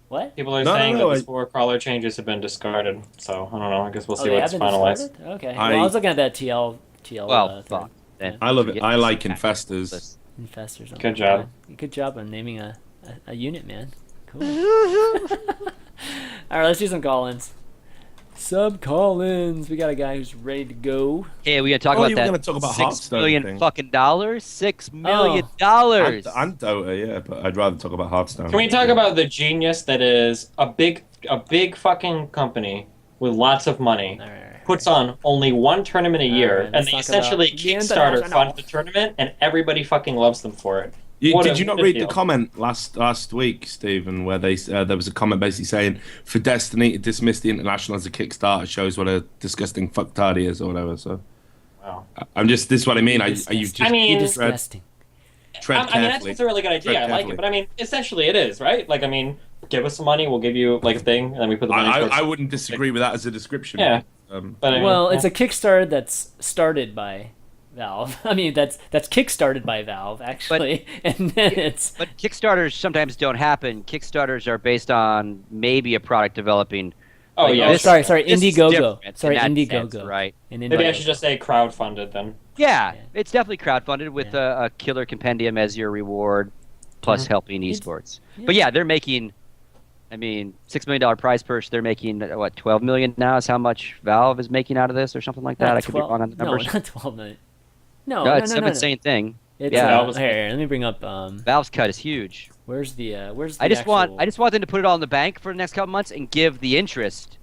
[SPEAKER 1] What?
[SPEAKER 3] People are
[SPEAKER 4] No,
[SPEAKER 3] saying
[SPEAKER 4] no,
[SPEAKER 3] that the
[SPEAKER 4] I-
[SPEAKER 3] spore crawler changes have been discarded. So I don't know. I guess we'll see
[SPEAKER 1] they
[SPEAKER 3] when it's
[SPEAKER 1] have been
[SPEAKER 3] finalized.
[SPEAKER 1] discarded? Okay.
[SPEAKER 4] I-
[SPEAKER 1] Well, I was looking at that TL.
[SPEAKER 2] Well,
[SPEAKER 1] thing.
[SPEAKER 2] fuck. Then
[SPEAKER 4] I love it.
[SPEAKER 2] forget
[SPEAKER 4] I
[SPEAKER 2] this
[SPEAKER 4] like
[SPEAKER 2] kind of
[SPEAKER 4] infestors.
[SPEAKER 2] list.
[SPEAKER 1] Infestors. Oh
[SPEAKER 3] Good
[SPEAKER 1] my
[SPEAKER 3] job.
[SPEAKER 1] God. Good job on naming a unit, man. Cool. All right, let's do some call-ins. Sub call-ins. We got a guy who's ready to go.
[SPEAKER 2] Yeah, we gonna talk
[SPEAKER 4] Oh,
[SPEAKER 2] about
[SPEAKER 4] you were
[SPEAKER 2] that.
[SPEAKER 4] gonna talk about
[SPEAKER 2] $6
[SPEAKER 4] Hearthstone
[SPEAKER 2] million
[SPEAKER 4] thing.
[SPEAKER 2] fucking dollars. $6 million
[SPEAKER 1] Oh.
[SPEAKER 2] dollars.
[SPEAKER 4] And Dota, yeah, but I'd rather talk about Hearthstone.
[SPEAKER 3] Can we talk about the genius that is a big fucking company with lots of money
[SPEAKER 1] All right.
[SPEAKER 3] puts on only one tournament a year,
[SPEAKER 1] Alright,
[SPEAKER 3] and
[SPEAKER 1] let's
[SPEAKER 3] they
[SPEAKER 1] talk
[SPEAKER 3] essentially
[SPEAKER 1] about the
[SPEAKER 3] Kickstarter
[SPEAKER 1] international.
[SPEAKER 3] fund the tournament, and everybody fucking loves them for it. What
[SPEAKER 4] Did
[SPEAKER 3] a
[SPEAKER 4] you not
[SPEAKER 3] good
[SPEAKER 4] read
[SPEAKER 3] deal.
[SPEAKER 4] the comment last week, Stephen, where they there was a comment basically saying for Destiny to dismiss the international as a Kickstarter shows what a disgusting fucktard he is or whatever. So
[SPEAKER 3] Wow.
[SPEAKER 4] I'm just this is what I mean. Are you
[SPEAKER 1] Disgusting.
[SPEAKER 4] just
[SPEAKER 3] I mean-
[SPEAKER 1] Disgusting.
[SPEAKER 4] tread
[SPEAKER 3] I mean, I think
[SPEAKER 4] carefully?
[SPEAKER 3] it's a really good idea.
[SPEAKER 4] Tread
[SPEAKER 3] I like
[SPEAKER 4] carefully.
[SPEAKER 3] it, but I mean, essentially, it is right. Like, I mean, give us some money, we'll give you like a thing, and then we put the money. towards-
[SPEAKER 4] I wouldn't disagree with that as a description.
[SPEAKER 3] Yeah. But I mean,
[SPEAKER 1] Well,
[SPEAKER 3] yeah.
[SPEAKER 1] it's a Kickstarter that's started by Valve. I mean, that's kickstarted by Valve actually, and then it's
[SPEAKER 2] But Kickstarters sometimes don't happen. Kickstarters are based on maybe a product developing.
[SPEAKER 3] Oh
[SPEAKER 2] like,
[SPEAKER 3] yeah.
[SPEAKER 2] this-
[SPEAKER 1] sorry,
[SPEAKER 3] sure.
[SPEAKER 2] this is
[SPEAKER 1] Indiegogo.
[SPEAKER 2] different
[SPEAKER 1] Sorry,
[SPEAKER 2] in that
[SPEAKER 1] Indiegogo.
[SPEAKER 2] sense, right?
[SPEAKER 1] and
[SPEAKER 3] Maybe I should just say crowdfunded then.
[SPEAKER 2] Yeah,
[SPEAKER 1] Yeah.
[SPEAKER 2] it's definitely crowdfunded with a killer compendium as your reward, plus helping esports. But yeah, they're making. I mean, $6 million prize purse. They're making what 12 million now is how much Valve is making out of this, or something like that.
[SPEAKER 1] Not
[SPEAKER 2] I could be wrong on the numbers.
[SPEAKER 1] No, not 12 million. No,
[SPEAKER 2] No,
[SPEAKER 1] no,
[SPEAKER 2] it's
[SPEAKER 1] no,
[SPEAKER 2] some
[SPEAKER 1] no, no.
[SPEAKER 2] insane thing.
[SPEAKER 1] It's,
[SPEAKER 2] Yeah.
[SPEAKER 3] Valve is-
[SPEAKER 1] here, let me bring up.
[SPEAKER 2] Valve's cut is huge.
[SPEAKER 1] Where's the where's the
[SPEAKER 2] I just want
[SPEAKER 1] actual-
[SPEAKER 2] them to put it all in the bank for the next couple months and give the interest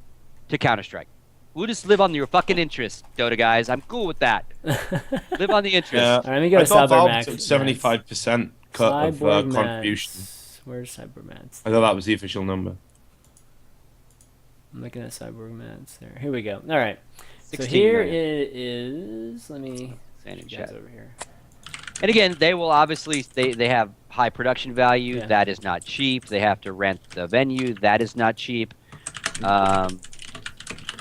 [SPEAKER 2] to Counter Strike. We'll just live on your fucking interest, Dota guys. I'm cool with that. Live on the interest.
[SPEAKER 4] Yeah.
[SPEAKER 1] All right, let me go
[SPEAKER 4] I
[SPEAKER 1] to
[SPEAKER 4] thought Valve
[SPEAKER 1] Cybermax.
[SPEAKER 4] took 75% cut of
[SPEAKER 1] Cybermats.
[SPEAKER 4] contribution.
[SPEAKER 1] Where's Cybermats?
[SPEAKER 4] I thought that was the official number.
[SPEAKER 1] I'm looking at Cybermats there. Here we go. All right. So
[SPEAKER 2] 16
[SPEAKER 1] here
[SPEAKER 2] million.
[SPEAKER 1] it is. Let me
[SPEAKER 2] Stand in
[SPEAKER 1] get you guys
[SPEAKER 2] chat.
[SPEAKER 1] over here.
[SPEAKER 2] And again, they will obviously they have high production value.
[SPEAKER 1] Yeah.
[SPEAKER 2] That is not cheap. They have to rent the venue. That is not cheap.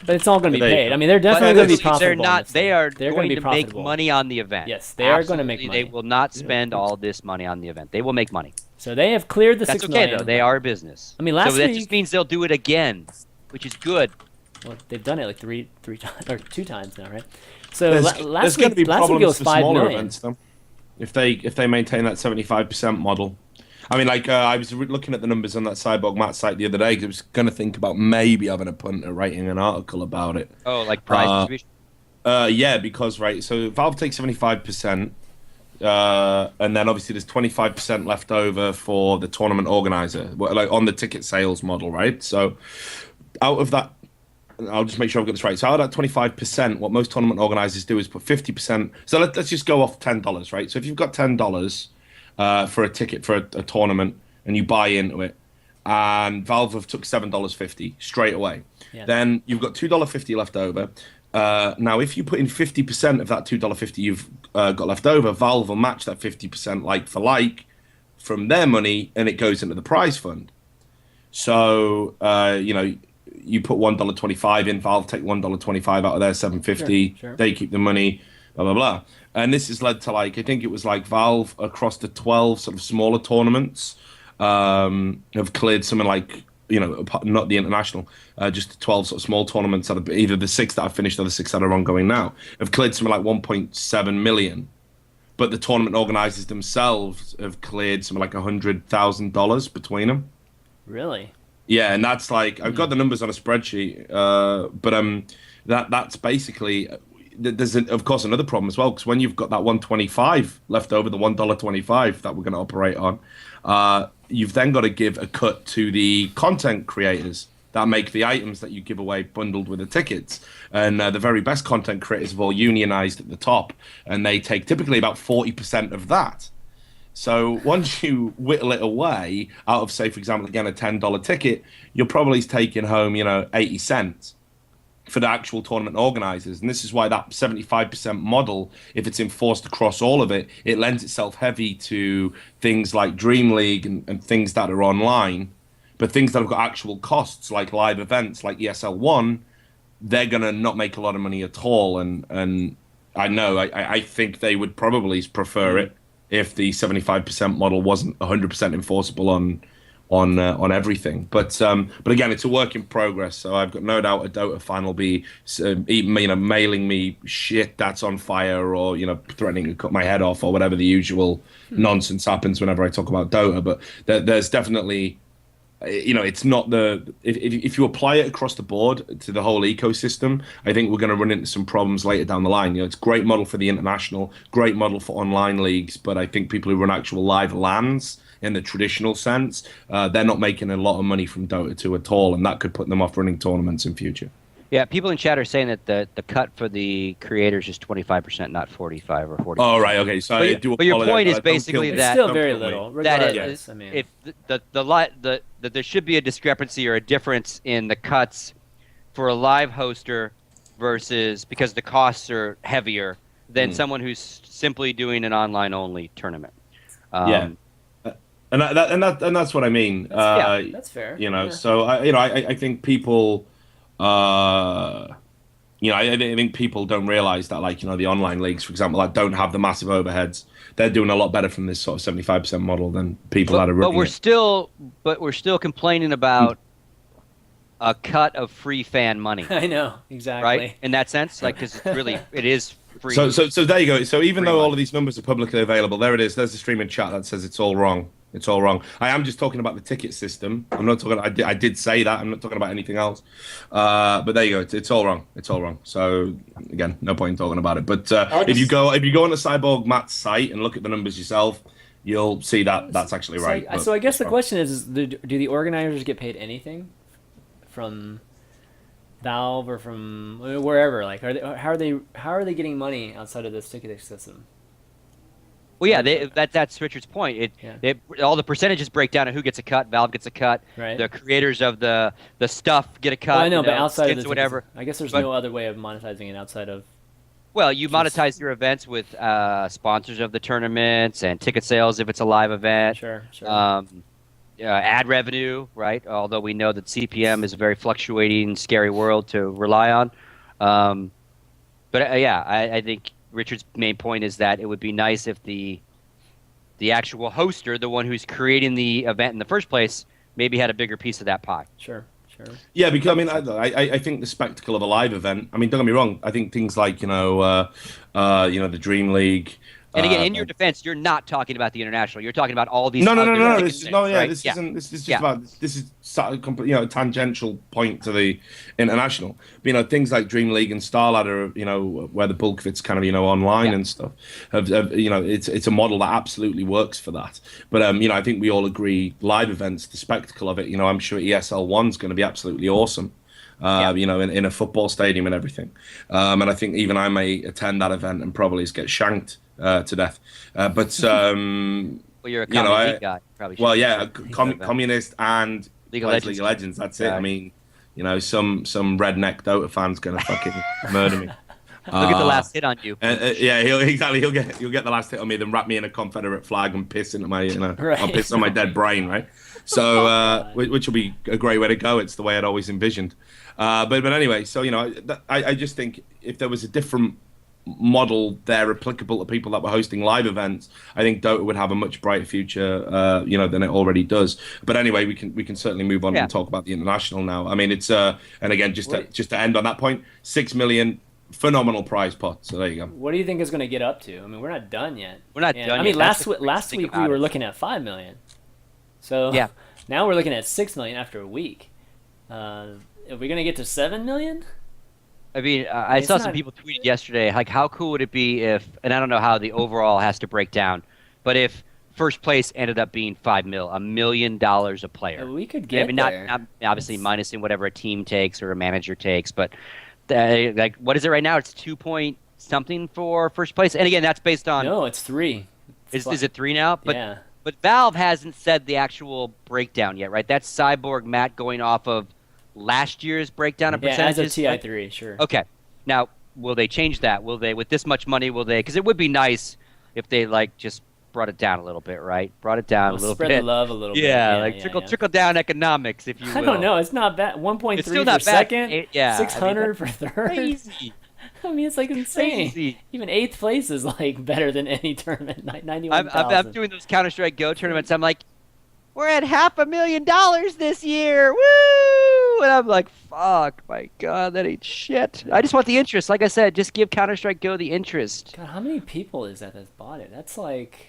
[SPEAKER 1] But it's all going to be
[SPEAKER 4] There you
[SPEAKER 1] paid.
[SPEAKER 4] go.
[SPEAKER 1] I mean, they're
[SPEAKER 2] But
[SPEAKER 1] definitely going to be
[SPEAKER 2] they're
[SPEAKER 1] profitable. in
[SPEAKER 2] not.
[SPEAKER 1] this
[SPEAKER 2] They
[SPEAKER 1] thing.
[SPEAKER 2] are
[SPEAKER 1] They're
[SPEAKER 2] going
[SPEAKER 1] be
[SPEAKER 2] to make
[SPEAKER 1] profitable.
[SPEAKER 2] money on the event.
[SPEAKER 1] Yes, they are gonna make
[SPEAKER 2] Absolutely,
[SPEAKER 1] money.
[SPEAKER 2] They will not spend all this money on the event. They will make money.
[SPEAKER 1] So they have cleared the
[SPEAKER 2] That's
[SPEAKER 1] 6
[SPEAKER 2] okay
[SPEAKER 1] million.
[SPEAKER 2] though. They are a business.
[SPEAKER 1] I mean, last
[SPEAKER 2] so that
[SPEAKER 1] week-
[SPEAKER 2] just means they'll do it again, which is good.
[SPEAKER 1] Well, they've done it like three times or 2 times now, right? So
[SPEAKER 4] There's
[SPEAKER 1] last
[SPEAKER 4] going
[SPEAKER 1] week,
[SPEAKER 4] to be
[SPEAKER 1] last week it
[SPEAKER 4] problems
[SPEAKER 1] was
[SPEAKER 4] for
[SPEAKER 1] 5
[SPEAKER 4] smaller
[SPEAKER 1] million.
[SPEAKER 4] events, though. If they maintain that 75% model. I mean, like I was looking at the numbers on that Cyborg Matt site the other day because I was going to think about maybe having a punt at writing an article about it.
[SPEAKER 2] Oh, like prize distribution.
[SPEAKER 4] Yeah, because so Valve takes 75%, and then obviously there's 25% left over for the tournament organizer, like on the ticket sales model, right? So out of that, I'll just make sure I've got this right. So out of that 25%, what most tournament organizers do is put 50%. So let's just go off $10, right? So if you've got $10 for a ticket for a tournament and you buy into it, and Valve have took $7.50 straight away,
[SPEAKER 1] Yeah.
[SPEAKER 4] then you've got $2.50 left over. Now, if you put in 50% of that $2.50 you've got left over, Valve will match that 50% like for like from their money, and it goes into the prize fund. So, you put $1.25 in, Valve take $1.25 out of their $7.50,
[SPEAKER 1] Sure.
[SPEAKER 4] they keep the money, blah, blah, blah. And this has led to, I think it was Valve across the 12 sort of smaller tournaments have cleared something like, not the international, just the 12 sort of small tournaments, that are either the 6 that have finished or the 6 that are ongoing now, have cleared something like 1.7 million. But the tournament organizers themselves have cleared something like $100,000 between them.
[SPEAKER 1] Really?
[SPEAKER 4] Yeah, and that's I've got the numbers on a spreadsheet, but that's basically there's of course another problem as well, because when you've got that 125 left over, the $1.25 that we're going to operate on, you've then got to give a cut to the content creators that make the items that you give away bundled with the tickets, and the very best content creators have all unionized at the top, and they take typically about 40% of that. So once you whittle it away out of, say, for example, again, a $10 ticket, you're probably taking home, 80 cents for the actual tournament organizers. And this is why that 75% model, if it's enforced across all of it, it lends itself heavy to things like Dream League and things that are online. But things that have got actual costs, like live events, like ESL1, they're going to not make a lot of money at all. And I think they would probably prefer it if the 75% model wasn't 100% enforceable on everything. But again, it's a work in progress. So I've got no doubt a Dota fan will be mailing me shit that's on fire, or threatening to cut my head off, or whatever the usual nonsense happens whenever I talk about Dota. But there's definitely, it's not if you apply it across the board to the whole ecosystem, I think we're going to run into some problems later down the line. It's a great model for the international, great model for online leagues, but I think people who run actual live LANs in the traditional sense, they're not making a lot of money from Dota 2 at all, and that could put them off running tournaments in future. Yeah,
[SPEAKER 2] people in chat are saying that the cut for the creators is 25%, not 45 or 40%.
[SPEAKER 4] Oh, right, okay. So
[SPEAKER 2] but your point is basically that
[SPEAKER 1] it's still very little.
[SPEAKER 2] That is, I mean, if that there should be a discrepancy or a difference in the cuts for a live hoster versus, because the costs are heavier than someone who's simply doing an online only tournament.
[SPEAKER 4] And that's what I mean.
[SPEAKER 1] That's fair.
[SPEAKER 4] So I think people. I think people don't realize that, the online leagues, for example, don't have the massive overheads. They're doing a lot better from this sort of 75% model than people that are running.
[SPEAKER 2] But we're still complaining about a cut of free fan money.
[SPEAKER 1] I know, exactly.
[SPEAKER 2] Right? In that sense, because it is free.
[SPEAKER 4] So there you go. So even though all of these numbers are publicly available, there it is. There's the streaming chat that says it's all wrong. It's all wrong. I am just talking about the ticket system. I'm not talking. I did say that. I'm not talking about anything else. But there you go. It's all wrong. It's all wrong. So again, no point in talking about it. But if you go on the Cyborg Matt's site and look at the numbers yourself, you'll see that that's actually right.
[SPEAKER 1] So I guess the question is do the organizers get paid anything from Valve or from wherever? How are they getting money outside of this ticketing system?
[SPEAKER 2] Well, yeah, that's Richard's point. All the percentages break down of who gets a cut. Valve gets a cut.
[SPEAKER 1] Right.
[SPEAKER 2] The creators of the stuff get a cut.
[SPEAKER 1] Well, I know, but outside of the
[SPEAKER 2] whatever.
[SPEAKER 1] I guess there's no other way of monetizing it outside of.
[SPEAKER 2] Well, you monetize your events with sponsors of the tournaments and ticket sales if it's a live event.
[SPEAKER 1] Sure.
[SPEAKER 2] Ad revenue, right? Although we know that CPM is a very fluctuating, scary world to rely on. I think Richard's main point is that it would be nice if the actual hoster, the one who's creating the event in the first place, maybe had a bigger piece of that pie.
[SPEAKER 1] Sure.
[SPEAKER 4] Yeah, because I think the spectacle of a live event. I mean, don't get me wrong. I think things like the Dream League.
[SPEAKER 2] And again, in your defense, you're not talking about the international. You're talking about all these.
[SPEAKER 4] No. This is just about. This is a tangential point to the international. Things like Dream League and StarLadder, where the bulk of it's kind of online and stuff. It's a model that absolutely works for that. But I think we all agree, live events, the spectacle of it. I'm sure ESL1's going to be absolutely awesome. In a football stadium and everything. And I think even I may attend that event and probably get shanked to death.
[SPEAKER 2] Well, you're a communist guy. Probably.
[SPEAKER 4] Well, yeah, communist and
[SPEAKER 2] League
[SPEAKER 4] of Legends. That's it. I mean, some redneck Dota fan's gonna fucking murder me.
[SPEAKER 2] Look at the last hit on you.
[SPEAKER 4] He'll get the last hit on me, then wrap me in a Confederate flag and piss into my, I'll piss on my dead brain, right? So, which will be a great way to go. It's the way I'd always envisioned. But anyway, so I just think if there was a different model there applicable to people that were hosting live events, I think Dota would have a much brighter future, than it already does. But anyway, we can certainly move on and talk about the international now. I mean, it's and again, just to end on that point, 6 million. Phenomenal prize pot. So there you go.
[SPEAKER 1] What do you think is going to get up to? I mean, we're not done yet.
[SPEAKER 2] We're not done yet.
[SPEAKER 1] I mean, last week we were looking at 5 million. So now we're looking at 6 million after a week. Are we going to get to 7 million?
[SPEAKER 2] I mean, I saw some people tweeted yesterday, like, how cool would it be if, and I don't know how the overall has to break down, but if first place ended up being $1 million a player.
[SPEAKER 1] We could get there.
[SPEAKER 2] Not obviously minusing whatever a team takes or a manager takes, but what is it right now? It's 2 point something for first place, and again, that's based on.
[SPEAKER 1] No, it's 3.
[SPEAKER 2] Is it 3 now? But,
[SPEAKER 1] yeah.
[SPEAKER 2] But Valve hasn't said the actual breakdown yet, right? That's Cyborg Matt going off of last year's breakdown of
[SPEAKER 1] Yeah, as
[SPEAKER 2] percentages?
[SPEAKER 1] of TI3, sure.
[SPEAKER 2] Okay. Now, will they change that? Will they, with this much money, will they? Because it would be nice if they like just brought it down a little bit, right? Brought it down a little
[SPEAKER 1] Spread
[SPEAKER 2] bit.
[SPEAKER 1] the love a little bit.
[SPEAKER 2] Yeah,
[SPEAKER 1] Yeah,
[SPEAKER 2] like
[SPEAKER 1] yeah,
[SPEAKER 2] trickle
[SPEAKER 1] yeah.
[SPEAKER 2] trickle down economics, if you will.
[SPEAKER 1] I don't know. It's not bad. 1.3
[SPEAKER 2] It's still
[SPEAKER 1] for
[SPEAKER 2] not bad.
[SPEAKER 1] second.
[SPEAKER 2] Yeah,
[SPEAKER 1] 600 for third.
[SPEAKER 2] Crazy.
[SPEAKER 1] I mean, it's like insane.
[SPEAKER 2] Crazy.
[SPEAKER 1] Even 8th place is like better than any tournament. 91,000.
[SPEAKER 2] I'm doing those Counter-Strike Go tournaments. I'm like, we're at $500,000 this year. Woo! And I'm like, fuck, my God, that ain't shit. I just want the interest. Like I said, just give Counter-Strike Go the interest.
[SPEAKER 1] God, how many people is that's bought it? That's like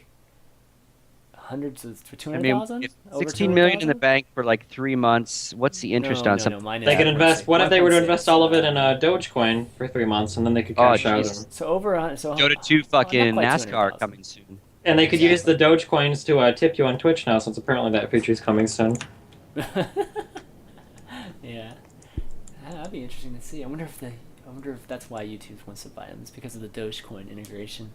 [SPEAKER 1] hundreds of for
[SPEAKER 2] I mean,
[SPEAKER 1] 200,000.
[SPEAKER 2] if 16 million in the
[SPEAKER 1] 200,000?
[SPEAKER 2] bank for like 3 months. What's the interest on something?
[SPEAKER 1] mine is
[SPEAKER 3] They could
[SPEAKER 1] 1.6.
[SPEAKER 3] invest. What if they were to invest
[SPEAKER 1] 1.6,
[SPEAKER 3] all of it in Dogecoin for 3 months, and then they could
[SPEAKER 2] Oh,
[SPEAKER 3] cash out?
[SPEAKER 2] Jesus.
[SPEAKER 3] And,
[SPEAKER 1] So over. So
[SPEAKER 2] Go to
[SPEAKER 1] not
[SPEAKER 2] 2 fucking
[SPEAKER 1] quite
[SPEAKER 2] NASCAR
[SPEAKER 1] 200,000.
[SPEAKER 2] coming soon.
[SPEAKER 3] and they could use the Dogecoins to tip you on Twitch now, since apparently that feature's coming soon.
[SPEAKER 1] Yeah, that'd be interesting to see. I wonder if that's why YouTube wants to buy them. It's because of the Dogecoin integration.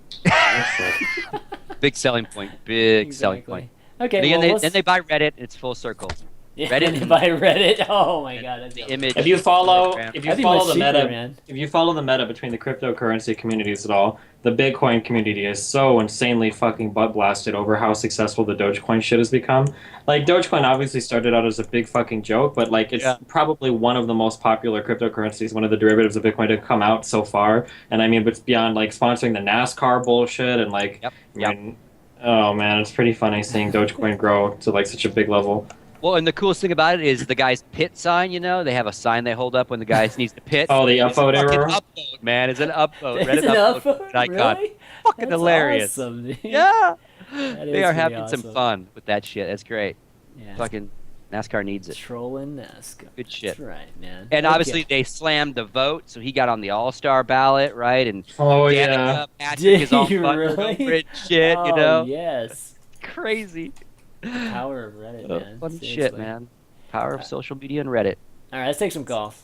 [SPEAKER 2] Big selling point. Big selling
[SPEAKER 1] Exactly.
[SPEAKER 2] point.
[SPEAKER 1] Okay.
[SPEAKER 2] And again,
[SPEAKER 1] well,
[SPEAKER 2] then they buy Reddit. It's full circle.
[SPEAKER 1] yeah,
[SPEAKER 2] Reddit
[SPEAKER 1] and by Reddit. Oh my God, that's
[SPEAKER 2] The image.
[SPEAKER 3] If you follow,
[SPEAKER 2] Instagram.
[SPEAKER 3] if you
[SPEAKER 1] That'd be
[SPEAKER 3] follow
[SPEAKER 1] much
[SPEAKER 3] the
[SPEAKER 1] cheaper,
[SPEAKER 3] meta,
[SPEAKER 1] man.
[SPEAKER 3] if you follow the meta between the cryptocurrency communities at all, the Bitcoin community is so insanely fucking butt blasted over how successful the Dogecoin shit has become. Like Dogecoin obviously started out as a big fucking joke, but like it's probably one of the most popular cryptocurrencies, one of the derivatives of Bitcoin to come out so far. And I mean, it's beyond like sponsoring the NASCAR bullshit and like, I mean, oh man, it's pretty funny seeing Dogecoin grow to like such a big level.
[SPEAKER 2] Well, and the coolest thing about it is the guy's pit sign, you know? They have a sign they hold up when the guy needs to pit.
[SPEAKER 3] Oh, the upvote
[SPEAKER 2] It's a fucking
[SPEAKER 3] error?
[SPEAKER 2] upvote, man. It's an upvote.
[SPEAKER 1] It's
[SPEAKER 2] Reddit
[SPEAKER 1] an
[SPEAKER 2] upvote.
[SPEAKER 1] upvote?
[SPEAKER 2] It's an icon.
[SPEAKER 1] Really?
[SPEAKER 2] Fucking
[SPEAKER 1] That's
[SPEAKER 2] hilarious.
[SPEAKER 1] awesome, dude.
[SPEAKER 2] Yeah.
[SPEAKER 1] That
[SPEAKER 2] They
[SPEAKER 1] is
[SPEAKER 2] are
[SPEAKER 1] pretty
[SPEAKER 2] having some
[SPEAKER 1] awesome.
[SPEAKER 2] fun with that shit. That's great.
[SPEAKER 1] Yeah.
[SPEAKER 2] Fucking NASCAR needs it.
[SPEAKER 1] Trolling NASCAR.
[SPEAKER 2] Good shit.
[SPEAKER 1] That's right, man.
[SPEAKER 2] And
[SPEAKER 1] Okay.
[SPEAKER 2] obviously they slammed the vote, so he got on the All-Star ballot, right? And
[SPEAKER 3] Oh yeah.
[SPEAKER 2] Danica Patrick
[SPEAKER 1] Did
[SPEAKER 2] is all
[SPEAKER 1] he
[SPEAKER 2] buttered
[SPEAKER 1] really?
[SPEAKER 2] over it and shit, you know?
[SPEAKER 1] Oh, yes.
[SPEAKER 2] Crazy.
[SPEAKER 1] Power of Reddit, man.
[SPEAKER 2] Fun shit,
[SPEAKER 1] Seriously.
[SPEAKER 2] man. Power of social media and Reddit.
[SPEAKER 1] All right, let's take some calls.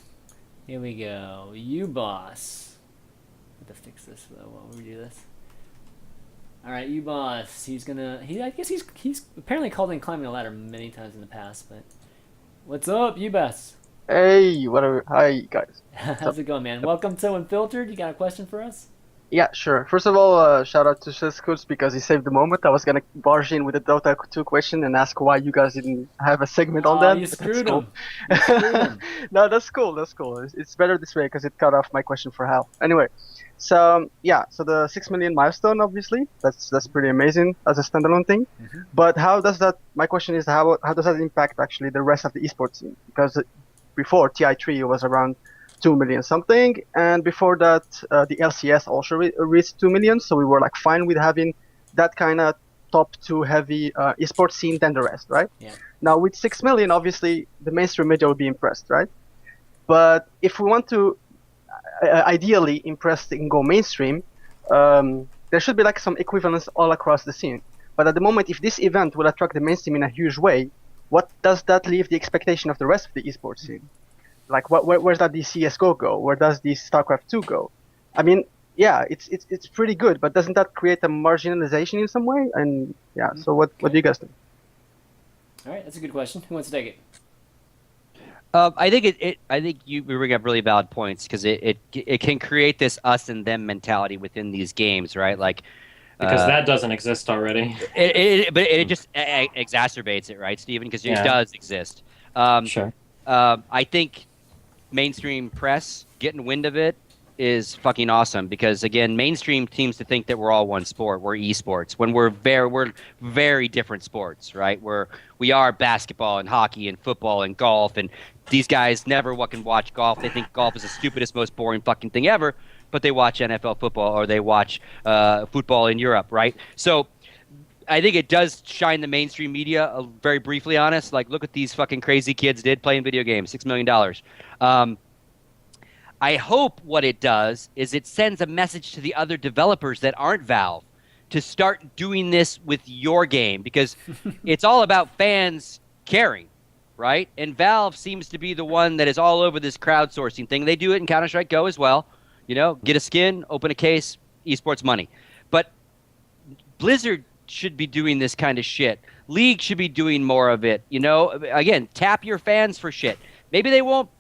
[SPEAKER 1] Here we go. You boss. I have to fix this though while we do this. All right, you boss. He's gonna. I guess he's apparently called in climbing a ladder many times in the past. But what's up, you boss?
[SPEAKER 5] Hey, whatever. Hi, guys.
[SPEAKER 1] How's it going, man? Welcome to Unfiltered. You got a question for us?
[SPEAKER 5] Yeah, sure. First of all, shout out to SirScoots because he saved the moment. I was gonna barge in with a Dota 2 question and ask why you guys didn't have a segment on that.
[SPEAKER 1] You
[SPEAKER 5] but that's
[SPEAKER 1] screwed
[SPEAKER 5] cool.
[SPEAKER 1] him. You screwed him.
[SPEAKER 5] No, that's cool. That's cool. It's better this way because it cut off my question for Hal. Anyway, so yeah, so the 6 million milestone, obviously, that's pretty amazing as a standalone thing.
[SPEAKER 1] Mm-hmm.
[SPEAKER 5] But how does that? My question is how does that impact actually the rest of the esports scene? Because before TI3 was around 2 million something, and before that the LCS also reached 2 million, so we were like fine with having that kind of top 2 heavy esports scene than the rest, right?
[SPEAKER 1] Yeah.
[SPEAKER 5] Now with 6 million, obviously the mainstream media will be impressed, right? But if we want to ideally impress and go mainstream, there should be like some equivalence all across the scene. But at the moment, if this event will attract the mainstream in a huge way, what does that leave the expectation of the rest of the esports scene? Like, where's that the CS:GO go? Where does the StarCraft 2 go? I mean, yeah, it's pretty good, but doesn't that create a marginalization in some way? And yeah, so what do you guys think?
[SPEAKER 1] All right, that's a good question. Who wants to take it?
[SPEAKER 2] I think I think you bring up really valid points because it can create this us and them mentality within these games, right? Like
[SPEAKER 3] Because that doesn't exist already.
[SPEAKER 2] but it just exacerbates it, right, Stephen? Because it does exist.
[SPEAKER 3] Sure.
[SPEAKER 2] I think mainstream press getting wind of it is fucking awesome because again, mainstream seems to think that we're all one sport. We're esports when we're very different sports, right? We are basketball and hockey and football and golf, and these guys never fucking watch golf. They think golf is the stupidest, most boring fucking thing ever, but they watch NFL football or they watch football in Europe, right? So I think it does shine the mainstream media very briefly on us. Like, look what these fucking crazy kids did playing video games, $6 million. I hope what it does is it sends a message to the other developers that aren't Valve to start doing this with your game because it's all about fans caring, right? And Valve seems to be the one that is all over this crowdsourcing thing. They do it in Counter-Strike Go as well. You know, get a skin, open a case, esports money. But Blizzard should be doing this kind of shit. League should be doing more of it. You know, again, tap your fans for shit. Maybe they won't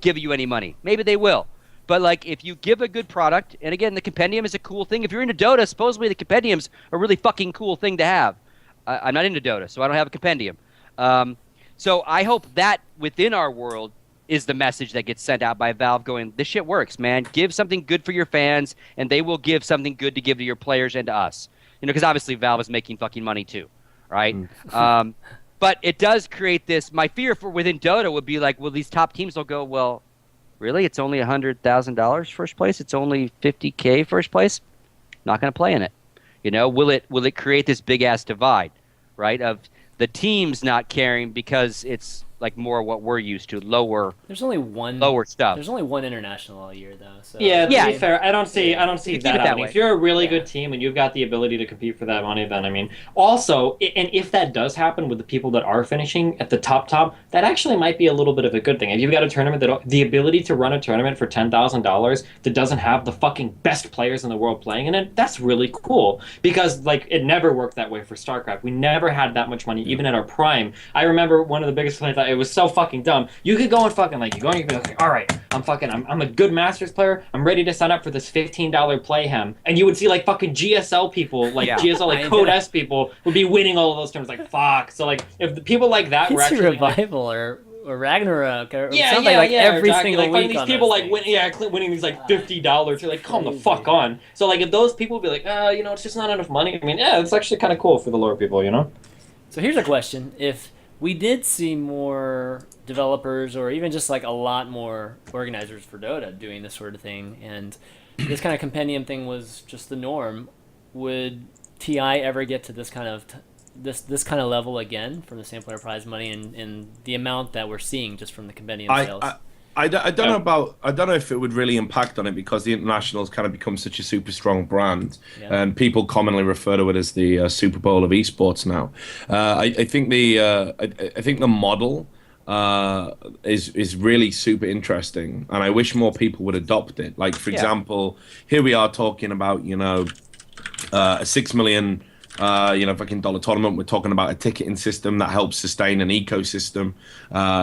[SPEAKER 2] give you any money. Maybe they will. But like, if you give a good product, and again, the compendium is a cool thing. If you're into Dota, supposedly the compendium's a really fucking cool thing to have. I'm not into Dota, so I don't have a compendium. So I hope that within our world is the message that gets sent out by Valve going, this shit works, man. Give something good for your fans, and they will give something good to give to your players and to us. You know, because obviously Valve is making fucking money too, right? But it does create this. My fear for within Dota would be like, well, these top teams will go, well, really? It's only $100,000 first place? It's only $50K first place? Not going to play in it. You know, will it create this big ass divide, right? Of the teams not caring because it's like more what we're used to, lower stuff.
[SPEAKER 1] There's only one international all year though. So
[SPEAKER 3] Yeah, to be fair, I don't see
[SPEAKER 2] Keep
[SPEAKER 3] that
[SPEAKER 2] it that
[SPEAKER 3] happening.
[SPEAKER 2] way.
[SPEAKER 3] If you're a really good team and you've got the ability to compete for that money, then I mean, also, and if that does happen with the people that are finishing at the top, that actually might be a little bit of a good thing. If you've got a tournament the ability to run a tournament for $10,000 that doesn't have the fucking best players in the world playing in it, that's really cool. Because like it never worked that way for StarCraft. We never had that much money, even at our prime. I remember one of the biggest complaints. It was so fucking dumb. You could go and fucking like you could be like, all right, I'm a good Masters player. I'm ready to sign up for this $15 playhem, and you would see like fucking GSL people, like GSL like Code S people would be winning all of those tournaments. Like fuck. So like if the people like that were
[SPEAKER 1] PC
[SPEAKER 3] actually
[SPEAKER 1] Revival or Ragnarok or
[SPEAKER 3] yeah,
[SPEAKER 1] something every
[SPEAKER 3] exactly.
[SPEAKER 1] single
[SPEAKER 3] like,
[SPEAKER 1] week.
[SPEAKER 3] These
[SPEAKER 1] On
[SPEAKER 3] people
[SPEAKER 1] those
[SPEAKER 3] like
[SPEAKER 1] things.
[SPEAKER 3] winning these like $50. You're like, come the fuck on. So like if those people be like, you know, it's just not enough money. I mean, yeah, it's actually kind of cool for the lower people, you know.
[SPEAKER 1] So here's a question: if we did see more developers or even just like a lot more organizers for Dota doing this sort of thing, and this kind of compendium thing was just the norm, would TI ever get to this kind of this kind of level again from the same player prize money and the amount that we're seeing just from the compendium sales?
[SPEAKER 4] I don't know if it would really impact on it because the internationals kind of become such a super strong brand, and people commonly refer to it as the Super Bowl of esports now. I think the model is really super interesting, and I wish more people would adopt it. Like for example, here we are talking about a 6 million. Fucking dollar tournament. We're talking about a ticketing system that helps sustain an ecosystem,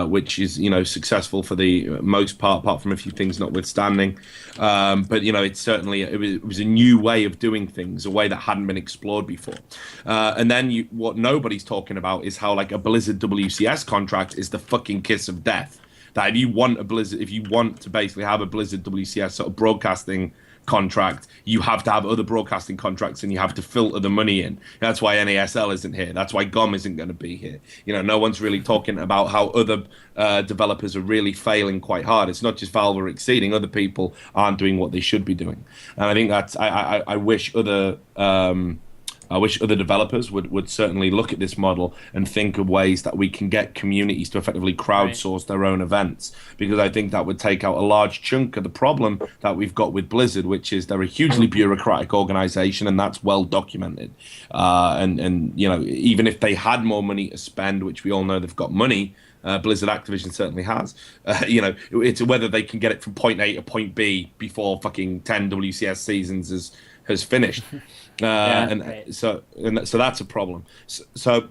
[SPEAKER 4] which is, successful for the most part, apart from a few things notwithstanding. But it's certainly it was a new way of doing things, a way that hadn't been explored before. And then what nobody's talking about is how like a Blizzard WCS contract is the fucking kiss of death. That if you want to basically have a Blizzard WCS sort of broadcasting contract, you have to have other broadcasting contracts and you have to filter the money in. That's why NASL isn't here. That's why GOM isn't going to be here. No one's really talking about how other developers are really failing quite hard. It's not just Valve are exceeding, other people aren't doing what they should be doing. And I think that's I wish other developers would certainly look at this model and think of ways that we can get communities to effectively crowdsource their own events, because I think that would take out a large chunk of the problem that we've got with Blizzard, which is they're a hugely bureaucratic organization, and that's well documented. And even if they had more money to spend, which we all know they've got money, Blizzard Activision certainly has. It's whether they can get it from point A to point B before fucking 10 WCS seasons has finished. So that's a problem. So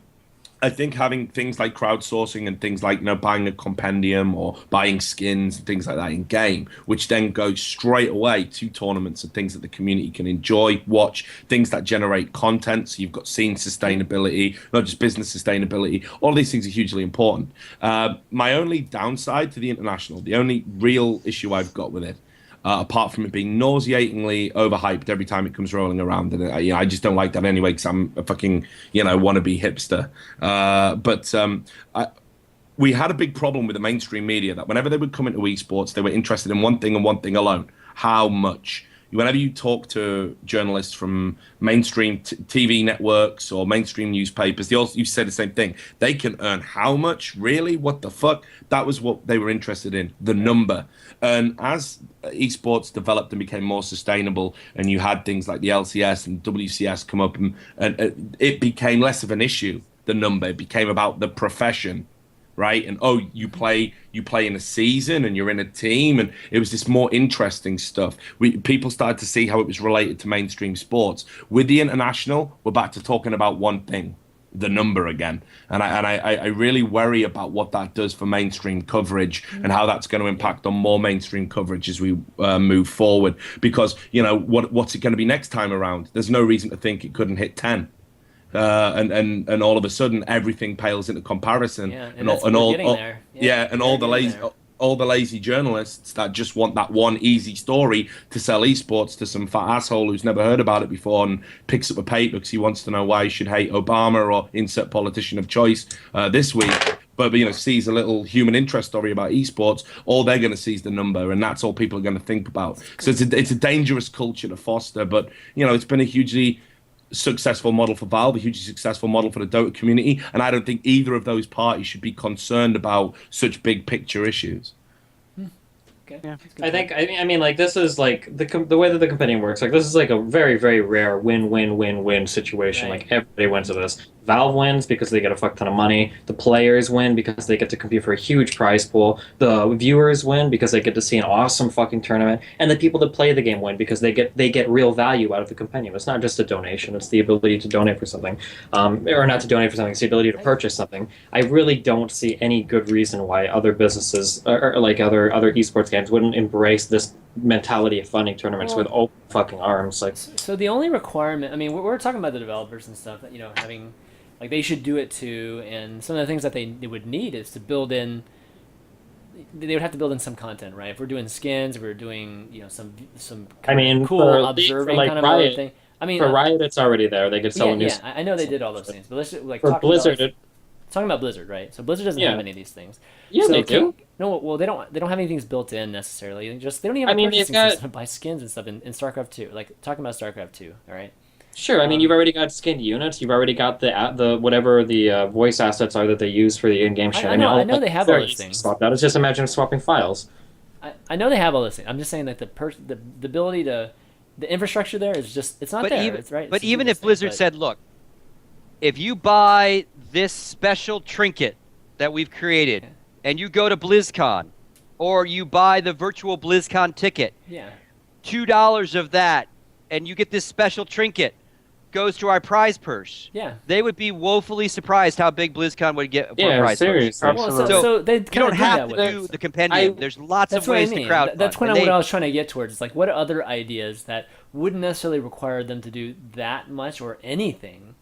[SPEAKER 4] I think having things like crowdsourcing and things like buying a compendium or buying skins and things like that in game, which then goes straight away to tournaments and things that the community can enjoy, watch, things that generate content. So you've got scene sustainability, not just business sustainability. All these things are hugely important. My only downside to the international, the only real issue I've got with it, apart from it being nauseatingly overhyped every time it comes rolling around, and I just don't like that anyway because I'm a fucking wannabe hipster. We had a big problem with the mainstream media that whenever they would come into esports, they were interested in one thing and one thing alone: how much. Whenever you talk to journalists from mainstream TV networks or mainstream newspapers, they all you say the same thing. They can earn how much? Really? What the fuck? That was what they were interested in, the number. And as esports developed and became more sustainable, and you had things like the LCS and WCS come up, and it became less of an issue, the number. It became about the profession. Right, and you play in a season and you're in a team, and it was this more interesting stuff. People started to see how it was related to mainstream sports. With the international, we're back to talking about one thing: the number again. And I really worry about what that does for mainstream coverage and how that's going to impact on more mainstream coverage as we move forward. Because, you know, what's it going to be next time around? There's no reason to think it couldn't hit 10. And all of a sudden everything pales into comparison.
[SPEAKER 1] Yeah,
[SPEAKER 4] and all
[SPEAKER 1] there. Yeah,
[SPEAKER 4] and all the lazy journalists that just want that one easy story to sell esports to some fat asshole who's never heard about it before and picks up a paper because he wants to know why he should hate Obama or insert politician of choice this week. But you know, sees a little human interest story about esports, all they're going to see is the number, and that's all people are going to think about. So it's a dangerous culture to foster. But you know, it's been a hugely successful model for Valve, a hugely successful model for the Dota community, and I don't think either of those parties should be concerned about such big picture issues.
[SPEAKER 1] Okay.
[SPEAKER 2] Yeah.
[SPEAKER 3] I mean, like, this is like the way that the compendium works. Like, this is like a very, very rare win-win-win-win situation.
[SPEAKER 1] Right.
[SPEAKER 3] Like, everybody wins with this. Valve wins because they get a fuck ton of money. The players win because they get to compete for a huge prize pool. The viewers win because they get to see an awesome fucking tournament. And the people that play the game win because they get real value out of the compendium. It's not just a donation. It's the ability to donate for something, or not to donate for something. It's the ability to purchase something. I really don't see any good reason why other businesses or like other esports games wouldn't embrace this mentality of funding tournaments with open fucking arms. Like,
[SPEAKER 1] so the only requirement, I mean, we're talking about the developers and stuff that, you know, having, like, they should do it too, and some of the things that they would need is to build in, they would have to build in some content, right? If we're doing skins, if we're doing, you know, some
[SPEAKER 3] I mean,
[SPEAKER 1] cool observing
[SPEAKER 3] like
[SPEAKER 1] kind of
[SPEAKER 3] Riot,
[SPEAKER 1] thing. I mean,
[SPEAKER 3] for Riot, it's already there. They could sell a new.
[SPEAKER 1] Yeah, I know they did all those things, but let's just, like,
[SPEAKER 3] For
[SPEAKER 1] talk
[SPEAKER 3] Blizzard,
[SPEAKER 1] about, talking about Blizzard, right? So Blizzard doesn't have any of these things.
[SPEAKER 3] Yeah,
[SPEAKER 1] so
[SPEAKER 3] they do.
[SPEAKER 1] No, well, they don't have anything built in necessarily. They don't even have a purchasing system to buy skins and stuff in StarCraft 2. Like, talking about StarCraft 2, all right?
[SPEAKER 3] Sure, I mean, you've already got skinned units. You've already got the whatever the voice assets are that they use for the in-game shit.
[SPEAKER 1] I know they have all those things.
[SPEAKER 3] Swap out. It's just imagine swapping files.
[SPEAKER 1] I know they have all those things. I'm just saying that the ability to, the infrastructure there is just, it's not there. It's right.
[SPEAKER 2] But even if Blizzard said, look, if you buy this special trinket that we've created and you go to BlizzCon, or you buy the virtual BlizzCon ticket, $2 of that, and you get this special trinket, goes to our prize purse.
[SPEAKER 1] Yeah.
[SPEAKER 2] They would be woefully surprised how big BlizzCon would get for a prize
[SPEAKER 3] seriously.
[SPEAKER 2] purse.
[SPEAKER 1] Well, so they
[SPEAKER 2] You don't have to do the compendium. There's lots of ways to crowdfund.
[SPEAKER 1] That's kind of what I was trying to get towards. It's like, what are other ideas that wouldn't necessarily require them to do that much or anything?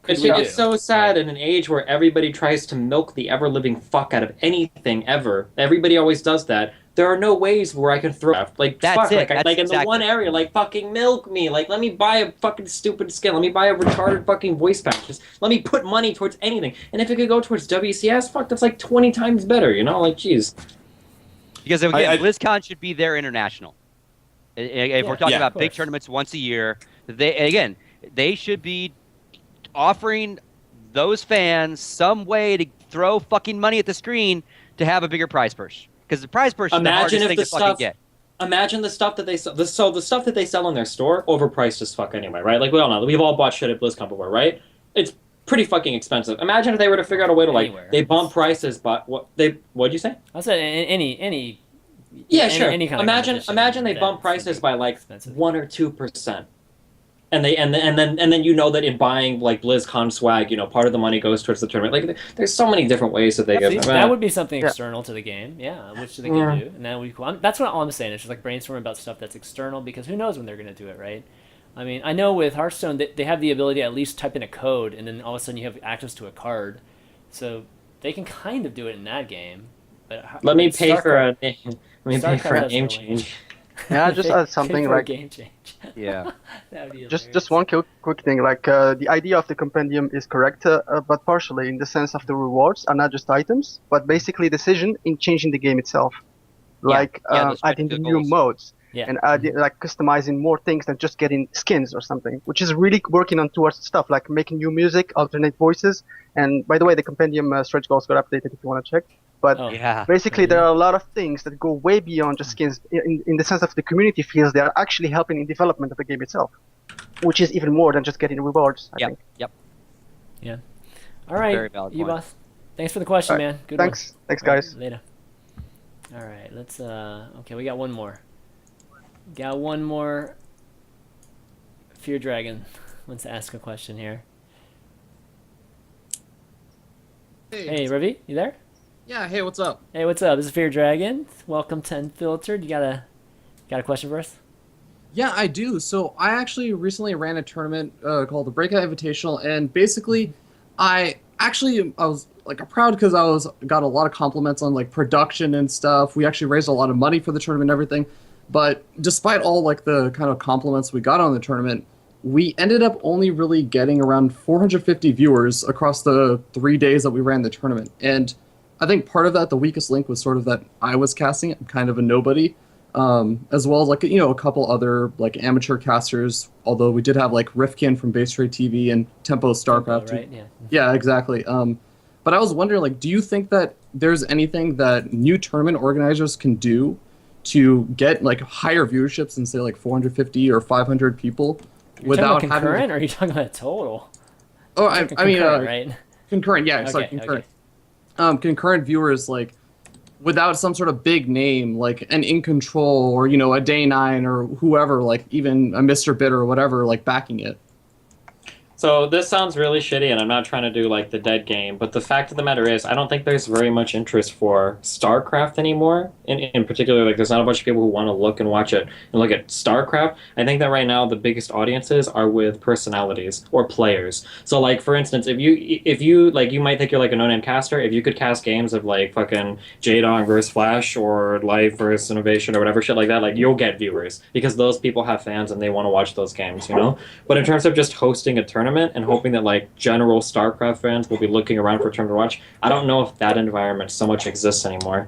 [SPEAKER 3] It's so sad in an age where everybody tries to milk the ever-living fuck out of anything ever. Everybody always does that. There are no ways where I can throw like
[SPEAKER 2] That's
[SPEAKER 3] fuck,
[SPEAKER 2] it.
[SPEAKER 3] like in the one area, like fucking milk me. Like, let me buy a fucking stupid skin. Let me buy a retarded fucking voice pack. Just let me put money towards anything. And if it could go towards WCS, fuck, that's like 20 times better. You know, like, jeez.
[SPEAKER 2] Because again, BlizzCon should be their international. If we're talking about big tournaments once a year, they should be offering those fans some way to throw fucking money at the screen to have a bigger prize purse. Because the prize purse is the hardest thing to fucking get.
[SPEAKER 3] Imagine the stuff that they sell. The stuff that they sell in their store, overpriced as fuck anyway, right? Like, we all know, we've all bought shit at BlizzCon before, right? It's pretty fucking expensive. Imagine if they were to figure out a way to, like, they bump prices, but what'd you say?
[SPEAKER 1] I said any.
[SPEAKER 3] Yeah, sure.
[SPEAKER 1] Any kind of
[SPEAKER 3] imagine they bump prices by like 1 or 2%. And then you know that in buying like BlizzCon swag, you know, part of the money goes towards the tournament. Like, there's so many different ways that they get.
[SPEAKER 1] That would be something external to the game, which they can do, and that would be cool. That's what all I'm saying. It's just like brainstorming about stuff that's external, because who knows when they're going to do it, right? I mean, I know with Hearthstone they have the ability to at least type in a code, and then all of a sudden you have access to a card, so they can kind of do it in that game. But
[SPEAKER 3] let me pay for a name change.
[SPEAKER 5] Yeah, just add something like
[SPEAKER 1] game change.
[SPEAKER 2] Yeah.
[SPEAKER 5] just one quick thing. Like, the idea of the compendium is correct, but partially in the sense of the rewards are not just items, but basically decision in changing the game itself. Like adding the new modes and adding, like, customizing more things than just getting skins or something, which is really working on towards stuff like making new music, alternate voices. And by the way, the compendium stretch goals got updated if you want to check. But basically, there are a lot of things that go way beyond just skins. In the sense of the community feels they are actually helping in development of the game itself, which is even more than just getting rewards, I think.
[SPEAKER 2] Yep.
[SPEAKER 1] Yeah. All right,
[SPEAKER 2] Very valid point.
[SPEAKER 1] boss. Thanks for the question, man. Good
[SPEAKER 5] Thanks.
[SPEAKER 1] one.
[SPEAKER 5] Thanks, guys.
[SPEAKER 1] Later. All right, let's. Okay, we got one more. Fear Dragon wants to ask a question here. Hey, Ravi, you there?
[SPEAKER 6] Yeah, hey, what's up?
[SPEAKER 1] Hey, what's up? This is Fear Dragon. Welcome to Unfiltered. You got a question for us?
[SPEAKER 6] Yeah, I do. So I actually recently ran a tournament called the Breakout Invitational, and basically, I was like proud because got a lot of compliments on like production and stuff. We actually raised a lot of money for the tournament and everything. But despite all like the kind of compliments we got on the tournament, we ended up only really getting around 450 viewers across the 3 days that we ran the tournament. And I think part of that, the weakest link was sort of that I was casting it, kind of a nobody, as well as like a couple other like amateur casters. Although we did have like Rifkin from Base Trade TV and Tempo StarCraft.
[SPEAKER 1] Right? Yeah.
[SPEAKER 6] Yeah, exactly. But I was wondering, like, do you think that there's anything that new tournament organizers can do to get like higher viewerships than say like 450 or 500 people
[SPEAKER 1] You're
[SPEAKER 6] without
[SPEAKER 1] talking about concurrent,
[SPEAKER 6] having?
[SPEAKER 1] or are you talking about total?
[SPEAKER 6] Oh,
[SPEAKER 1] You're talking concurrent, right?
[SPEAKER 6] concurrent. Yeah,
[SPEAKER 1] Okay,
[SPEAKER 6] sorry, concurrent.
[SPEAKER 1] okay.
[SPEAKER 6] Concurrent viewers, like without some sort of big name like an In Control or a Day 9 or whoever, like even a Mr. Bit or whatever, like backing it.
[SPEAKER 3] So this sounds really shitty, and I'm not trying to do like the dead game, but the fact of the matter is, I don't think there's very much interest for StarCraft anymore. In particular, like there's not a bunch of people who want to look and watch it and look at StarCraft. I think that right now the biggest audiences are with personalities or players. So like for instance, if you like, you might think you're like a no-name caster. If you could cast games of like fucking J-Dong versus Flash or Life versus Innovation or whatever shit like that, like you'll get viewers because those people have fans and they want to watch those games, But in terms of just hosting a tournament and hoping that like general StarCraft fans will be looking around for a tournament to watch, I don't know if that environment so much exists anymore.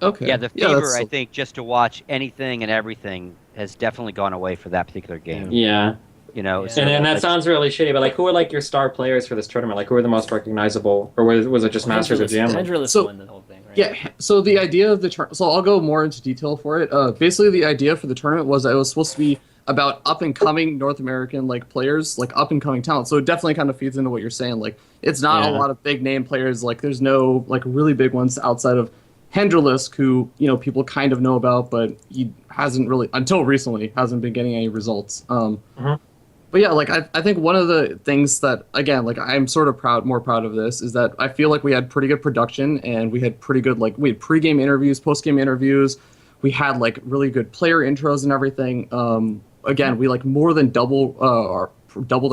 [SPEAKER 6] Okay.
[SPEAKER 2] Yeah, the fever,
[SPEAKER 6] that's-
[SPEAKER 2] I think, just to watch anything and everything has definitely gone away for that particular game.
[SPEAKER 3] Yeah.
[SPEAKER 1] Yeah.
[SPEAKER 2] So
[SPEAKER 3] And that
[SPEAKER 2] like-
[SPEAKER 3] sounds really shitty, but like, who are like your star players for this tournament? Like, who are the most recognizable, or was it just Masters or GM?
[SPEAKER 1] Hendrillus
[SPEAKER 6] So-
[SPEAKER 1] won the whole thing, right?
[SPEAKER 6] Yeah, so the idea of the so I'll go more into detail for it. Basically, the idea for the tournament was that it was supposed to be about up and coming North American like players, like up and coming talent. So it definitely kind of feeds into what you're saying. Like it's not a
[SPEAKER 3] Yeah.
[SPEAKER 6] lot of big name players. Like there's no like really big ones outside of Hendrilisk, who people kind of know about, but he hasn't really until recently hasn't been getting any results. But yeah, like I think one of the things that again, like I'm sort of more proud of this is that I feel like we had pretty good production and we had pretty good we had pregame interviews, postgame interviews, we had like really good player intros and everything. Again, we like more than doubled our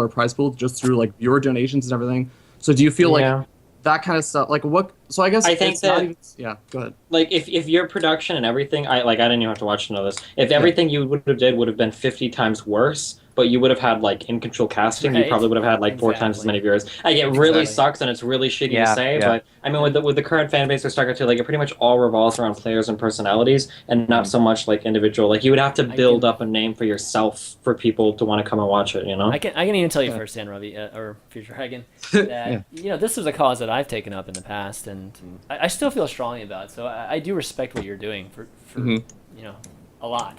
[SPEAKER 6] prize pool just through like viewer donations and everything. So do you feel like that kind of stuff, like what? So I guess
[SPEAKER 3] I think
[SPEAKER 6] it's not
[SPEAKER 3] that-
[SPEAKER 6] even, yeah. Go ahead.
[SPEAKER 3] Like if your production and everything, I didn't even have to watch to know this. If everything you would have been 50 times worse, but you would have had like In Control casting, you
[SPEAKER 1] Right.
[SPEAKER 3] probably would have had like 4 times as many viewers. Like it really
[SPEAKER 1] Exactly.
[SPEAKER 3] sucks and it's really shitty
[SPEAKER 2] Yeah,
[SPEAKER 3] to say,
[SPEAKER 2] yeah.
[SPEAKER 3] but I mean with the current fan base of StarCraft 2, like it pretty much all revolves around players and personalities and not so much like individual. Like you would have to build up a name for yourself for people to want to come and watch it,
[SPEAKER 1] I can even tell you firsthand, Ravi, or Future Dragon, that this is a cause that I've taken up in the past, and I still feel strongly about it. So I do respect what you're doing for a lot,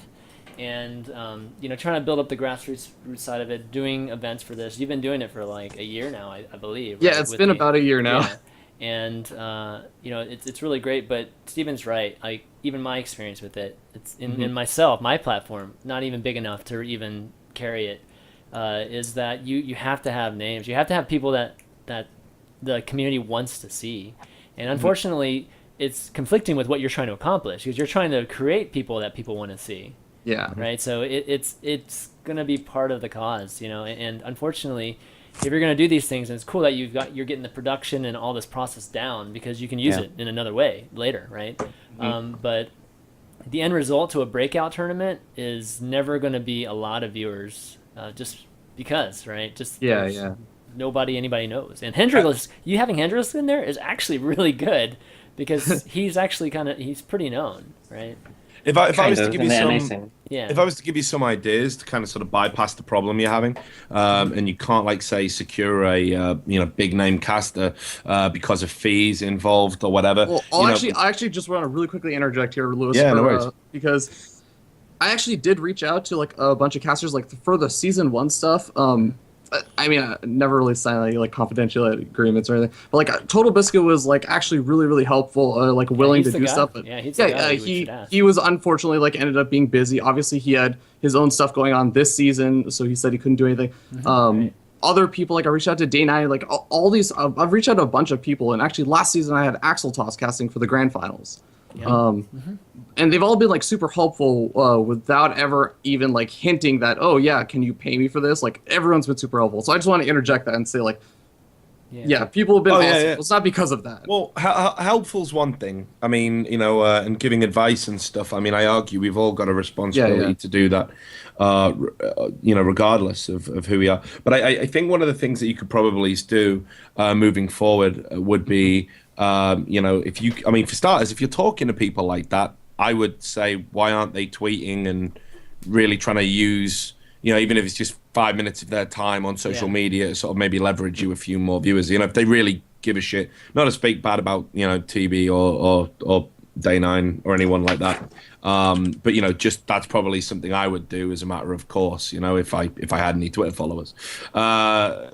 [SPEAKER 1] and trying to build up the grassroots side of it, doing events for this. You've been doing it for like a year now, I believe.
[SPEAKER 6] Yeah,
[SPEAKER 1] right,
[SPEAKER 6] it's
[SPEAKER 1] with
[SPEAKER 6] been
[SPEAKER 1] the-
[SPEAKER 6] about a year now.
[SPEAKER 1] Yeah. And it's really great, but Steven's right. Like even my experience with it, it's in myself, my platform, not even big enough to even carry it. Is that you have to have names, you have to have people that the community wants to see, and unfortunately, it's conflicting with what you're trying to accomplish because you're trying to create people that people want to see.
[SPEAKER 6] Yeah.
[SPEAKER 1] Right. So it's gonna be part of the cause, and unfortunately, if you're gonna do these things, and it's cool that you're getting the production and all this process down because you can use it in another way later, right? But the end result to a breakout tournament is never gonna be a lot of viewers, just because, right? Just
[SPEAKER 6] Yeah.
[SPEAKER 1] anybody knows. And Hendrix, you having Hendrix in there is actually really good because he's actually he's pretty known, right?
[SPEAKER 4] If I was to give you some,
[SPEAKER 1] Yeah.
[SPEAKER 4] if I was to give you some ideas to kind of sort of bypass the problem you're having, and you can't like say secure a big name caster because of fees involved or whatever.
[SPEAKER 6] Well, I actually just want to really quickly interject here, Lewis.
[SPEAKER 4] Yeah, no worries.
[SPEAKER 6] Because I actually did reach out to like a bunch of casters like for the season 1 stuff. I mean, I never really signed any like confidential agreements or anything. But like Total Biscuit was like actually really really helpful, like willing
[SPEAKER 1] he's
[SPEAKER 6] to
[SPEAKER 1] the
[SPEAKER 6] do
[SPEAKER 1] guy.
[SPEAKER 6] stuff. But
[SPEAKER 1] Yeah, he's the guy we should ask.
[SPEAKER 6] he was unfortunately like ended up being busy. Obviously, he had his own stuff going on this season, so he said he couldn't do anything.
[SPEAKER 1] Right.
[SPEAKER 6] other people. Like I reached out to Day 9, like all these. I've reached out to a bunch of people, and actually last season I had Axel Toss casting for the grand finals. And they've all been like super helpful without ever even like hinting that, oh yeah, can you pay me for this? Like everyone's been super helpful. So I just want to interject that and say like, yeah, people have been awesome.
[SPEAKER 4] yeah.
[SPEAKER 6] It's not because of that.
[SPEAKER 4] Well, helpful's one thing. I mean, and giving advice and stuff. I mean, I argue we've all got a responsibility to do that, regardless of who we are. But I think one of the things that you could probably do moving forward would be, for starters, if you're talking to people like that, I would say, why aren't they tweeting and really trying to use, even if it's just 5 minutes of their time on social media to sort of maybe leverage you a few more viewers. If they really give a shit, not to speak bad about, TB or Day 9 or anyone like that. But just that's probably something I would do as a matter of course, if I had any Twitter followers. So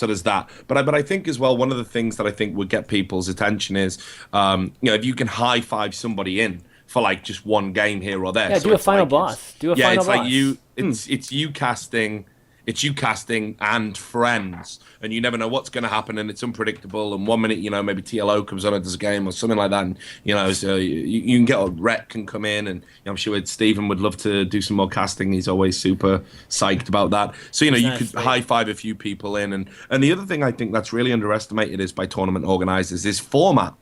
[SPEAKER 4] there's that. But I think as well, one of the things that I think would get people's attention is, if you can high five somebody in for like just one game here or there.
[SPEAKER 1] Yeah,
[SPEAKER 4] so
[SPEAKER 1] do a final boss. Do a final boss.
[SPEAKER 4] Like it's you casting. It's you casting and friends, and you never know what's going to happen, and it's unpredictable. And 1 minute, maybe TLO comes on and does a game or something like that, and so you can get a Rhett can come in, and I'm sure Stephen would love to do some more casting. He's always super psyched about that. So you could high five a few people in, and the other thing I think that's really underestimated is by tournament organizers is format.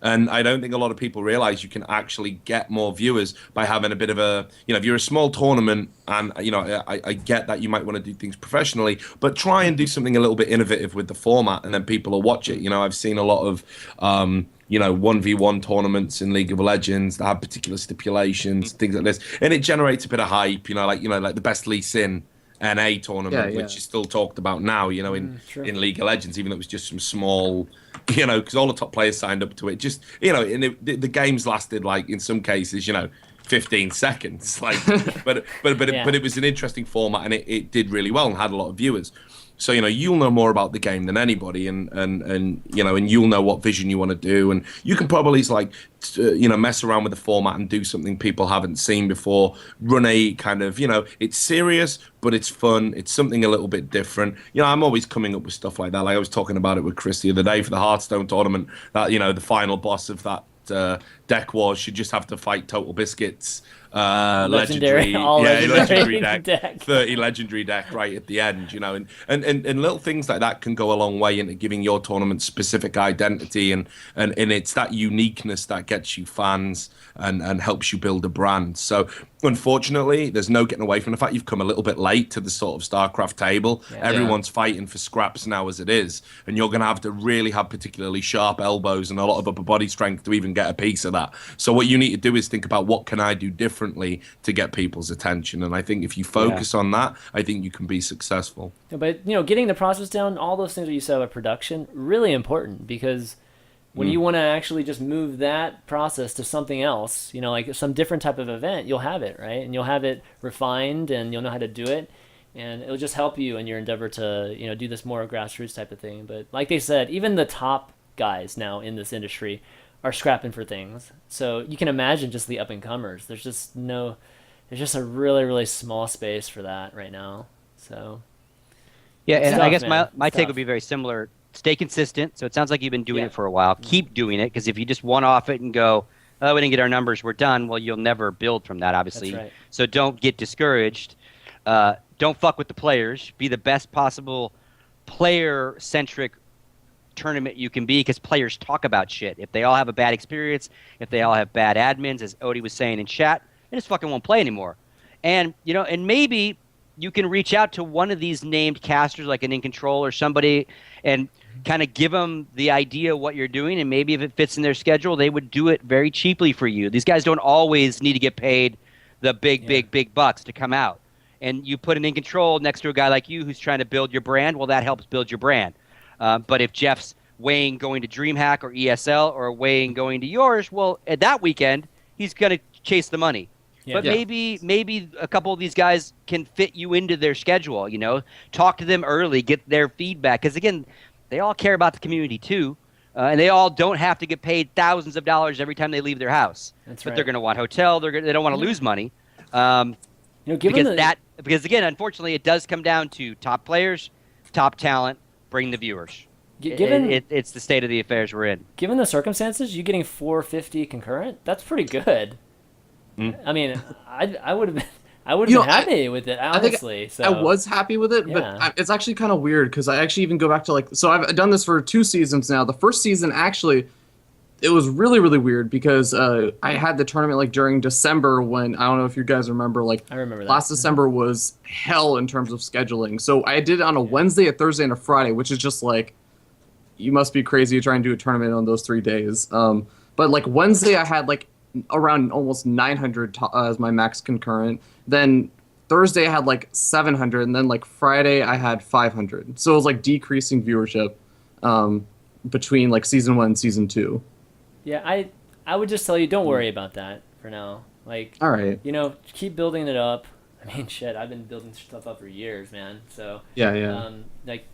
[SPEAKER 4] And I don't think a lot of people realize you can actually get more viewers by having a bit of a, if you're a small tournament, and, I get that you might want to do things professionally, but try and do something a little bit innovative with the format, and then people will watch it. I've seen a lot of, 1v1 tournaments in League of Legends that have particular stipulations, things like this, and it generates a bit of hype, like the best Lee Sin NA tournament, which is still talked about now, in League of Legends, even though it was just some small, because all the top players signed up to it. Just, and the games lasted, like, in some cases, 15 seconds. Like, but it was an interesting format, and it did really well and had a lot of viewers. So, you'll know more about the game than anybody, and you'll know what vision you want to do, and you can probably mess around with the format and do something people haven't seen before. Run a kind of, it's serious, but it's fun. It's something a little bit different. I'm always coming up with stuff like that. Like I was talking about it with Chris the other day for the Hearthstone tournament, that, the final boss of that deck wars should just have to fight Total Biscuits. Legendary deck, 30 legendary deck right at the end, and little things like that can go a long way into giving your tournament specific identity, and it's that uniqueness that gets you fans and helps you build a brand. So unfortunately, there's no getting away from the fact you've come a little bit late to the sort of StarCraft table. Everyone's fighting for scraps now as it is, and you're going to have to really have particularly sharp elbows and a lot of upper body strength to even get a piece of that. So what you need to do is think about, what can I do differently to get people's attention? And I think if you focus on that, I think you can be successful.
[SPEAKER 1] Yeah, but getting the process down, all those things that you said about production, really important, because when you want to actually just move that process to something else, like some different type of event, you'll have it, right? And you'll have it refined, and you'll know how to do it, and it'll just help you in your endeavor to do this more grassroots type of thing. But like they said, even the top guys now in this industry are scrapping for things. So you can imagine just the up and comers. There's just a really, really small space for that right now. So
[SPEAKER 2] and
[SPEAKER 1] tough,
[SPEAKER 2] I guess
[SPEAKER 1] man.
[SPEAKER 2] my take would be very similar. Stay consistent. So it sounds like you've been doing it for a while. Keep doing it, because if you just one off it and go, oh, we didn't get our numbers, we're done, well, you'll never build from that, obviously.
[SPEAKER 1] That's right.
[SPEAKER 2] So don't get discouraged. Don't fuck with the players. Be the best possible player-centric tournament you can be, because players talk about shit. If they all have a bad experience, if they all have bad admins, as Odie was saying in chat, they just fucking won't play anymore. And and maybe you can reach out to one of these named casters, like an In Control or somebody, and kind of give them the idea of what you're doing, and maybe if it fits in their schedule, they would do it very cheaply for you. These guys don't always need to get paid the big bucks to come out. And you put an In Control next to a guy like you who's trying to build your brand, well, that helps build your brand. But if Jeff's weighing going to DreamHack or ESL, or weighing going to yours, well, at that weekend, he's going to chase the money. But maybe a couple of these guys can fit you into their schedule, Talk to them early, get their feedback. Because, again, they all care about the community, too. And they all don't have to get paid thousands of dollars every time they leave their house. But they're going to want hotel. They don't want to lose money. Because again, unfortunately, it does come down to top players top talent, bring the viewers.
[SPEAKER 1] Given
[SPEAKER 2] It's the state of the affairs we're in.
[SPEAKER 1] given the circumstances, you getting 450 concurrent, that's pretty good.
[SPEAKER 4] Mm.
[SPEAKER 1] I mean, I would have been
[SPEAKER 6] You know,
[SPEAKER 1] happy with it, honestly. So
[SPEAKER 6] I was happy with it,
[SPEAKER 1] Yeah.
[SPEAKER 6] but it's actually kind of weird because I actually even go back to so I've done this for 2 seasons now. The first season actually, it was really really weird because I had the tournament during December when I don't know if you guys remember
[SPEAKER 1] I remember that.
[SPEAKER 6] last December was hell in terms of scheduling. So I did it on a Wednesday, a Thursday, and a Friday, which is just you must be crazy to try and do a tournament on those 3 days. But Wednesday I had around almost 900 as my max concurrent. Then Thursday I had 700, and then Friday I had 500. So it was decreasing viewership between season 1 and season 2.
[SPEAKER 1] Yeah, I would just tell you, don't worry about that for now.
[SPEAKER 6] All right.
[SPEAKER 1] Keep building it up. I mean, shit, I've been building stuff up for years, man. So
[SPEAKER 6] Yeah.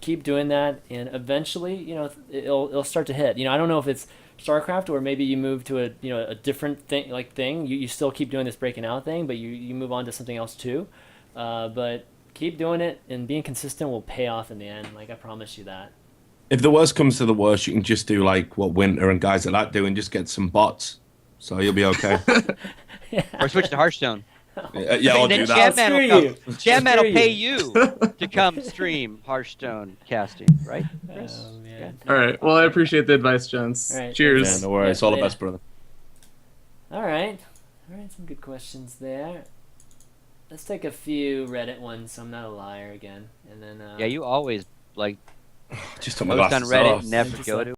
[SPEAKER 1] keep doing that, and eventually, it'll start to hit. I don't know if it's StarCraft or maybe you move to a different thing. You still keep doing this breaking out thing, but you move on to something else too. But keep doing it, and being consistent will pay off in the end. I promise you that.
[SPEAKER 4] If the worst comes to the worst, you can just do what Winter and guys like that do and just get some bots. So you'll be okay.
[SPEAKER 2] Or switch to Hearthstone.
[SPEAKER 4] Yeah, I'll
[SPEAKER 2] Then
[SPEAKER 4] do that.
[SPEAKER 2] ChanMan will pay you to come stream Hearthstone casting, right, Chris?
[SPEAKER 1] Oh, man.
[SPEAKER 6] All right. Well, I appreciate the advice, gents.
[SPEAKER 1] All right.
[SPEAKER 6] Cheers.
[SPEAKER 4] Yeah, no worries. All the
[SPEAKER 1] Yeah.
[SPEAKER 4] best, brother.
[SPEAKER 1] All right, some good questions there. Let's take a few Reddit ones, so I'm not a liar again, and then
[SPEAKER 2] Yeah, you always
[SPEAKER 4] Just took my
[SPEAKER 2] post on
[SPEAKER 4] glasses
[SPEAKER 2] Reddit,
[SPEAKER 4] off.
[SPEAKER 2] never
[SPEAKER 1] Just
[SPEAKER 2] go
[SPEAKER 1] like-
[SPEAKER 2] to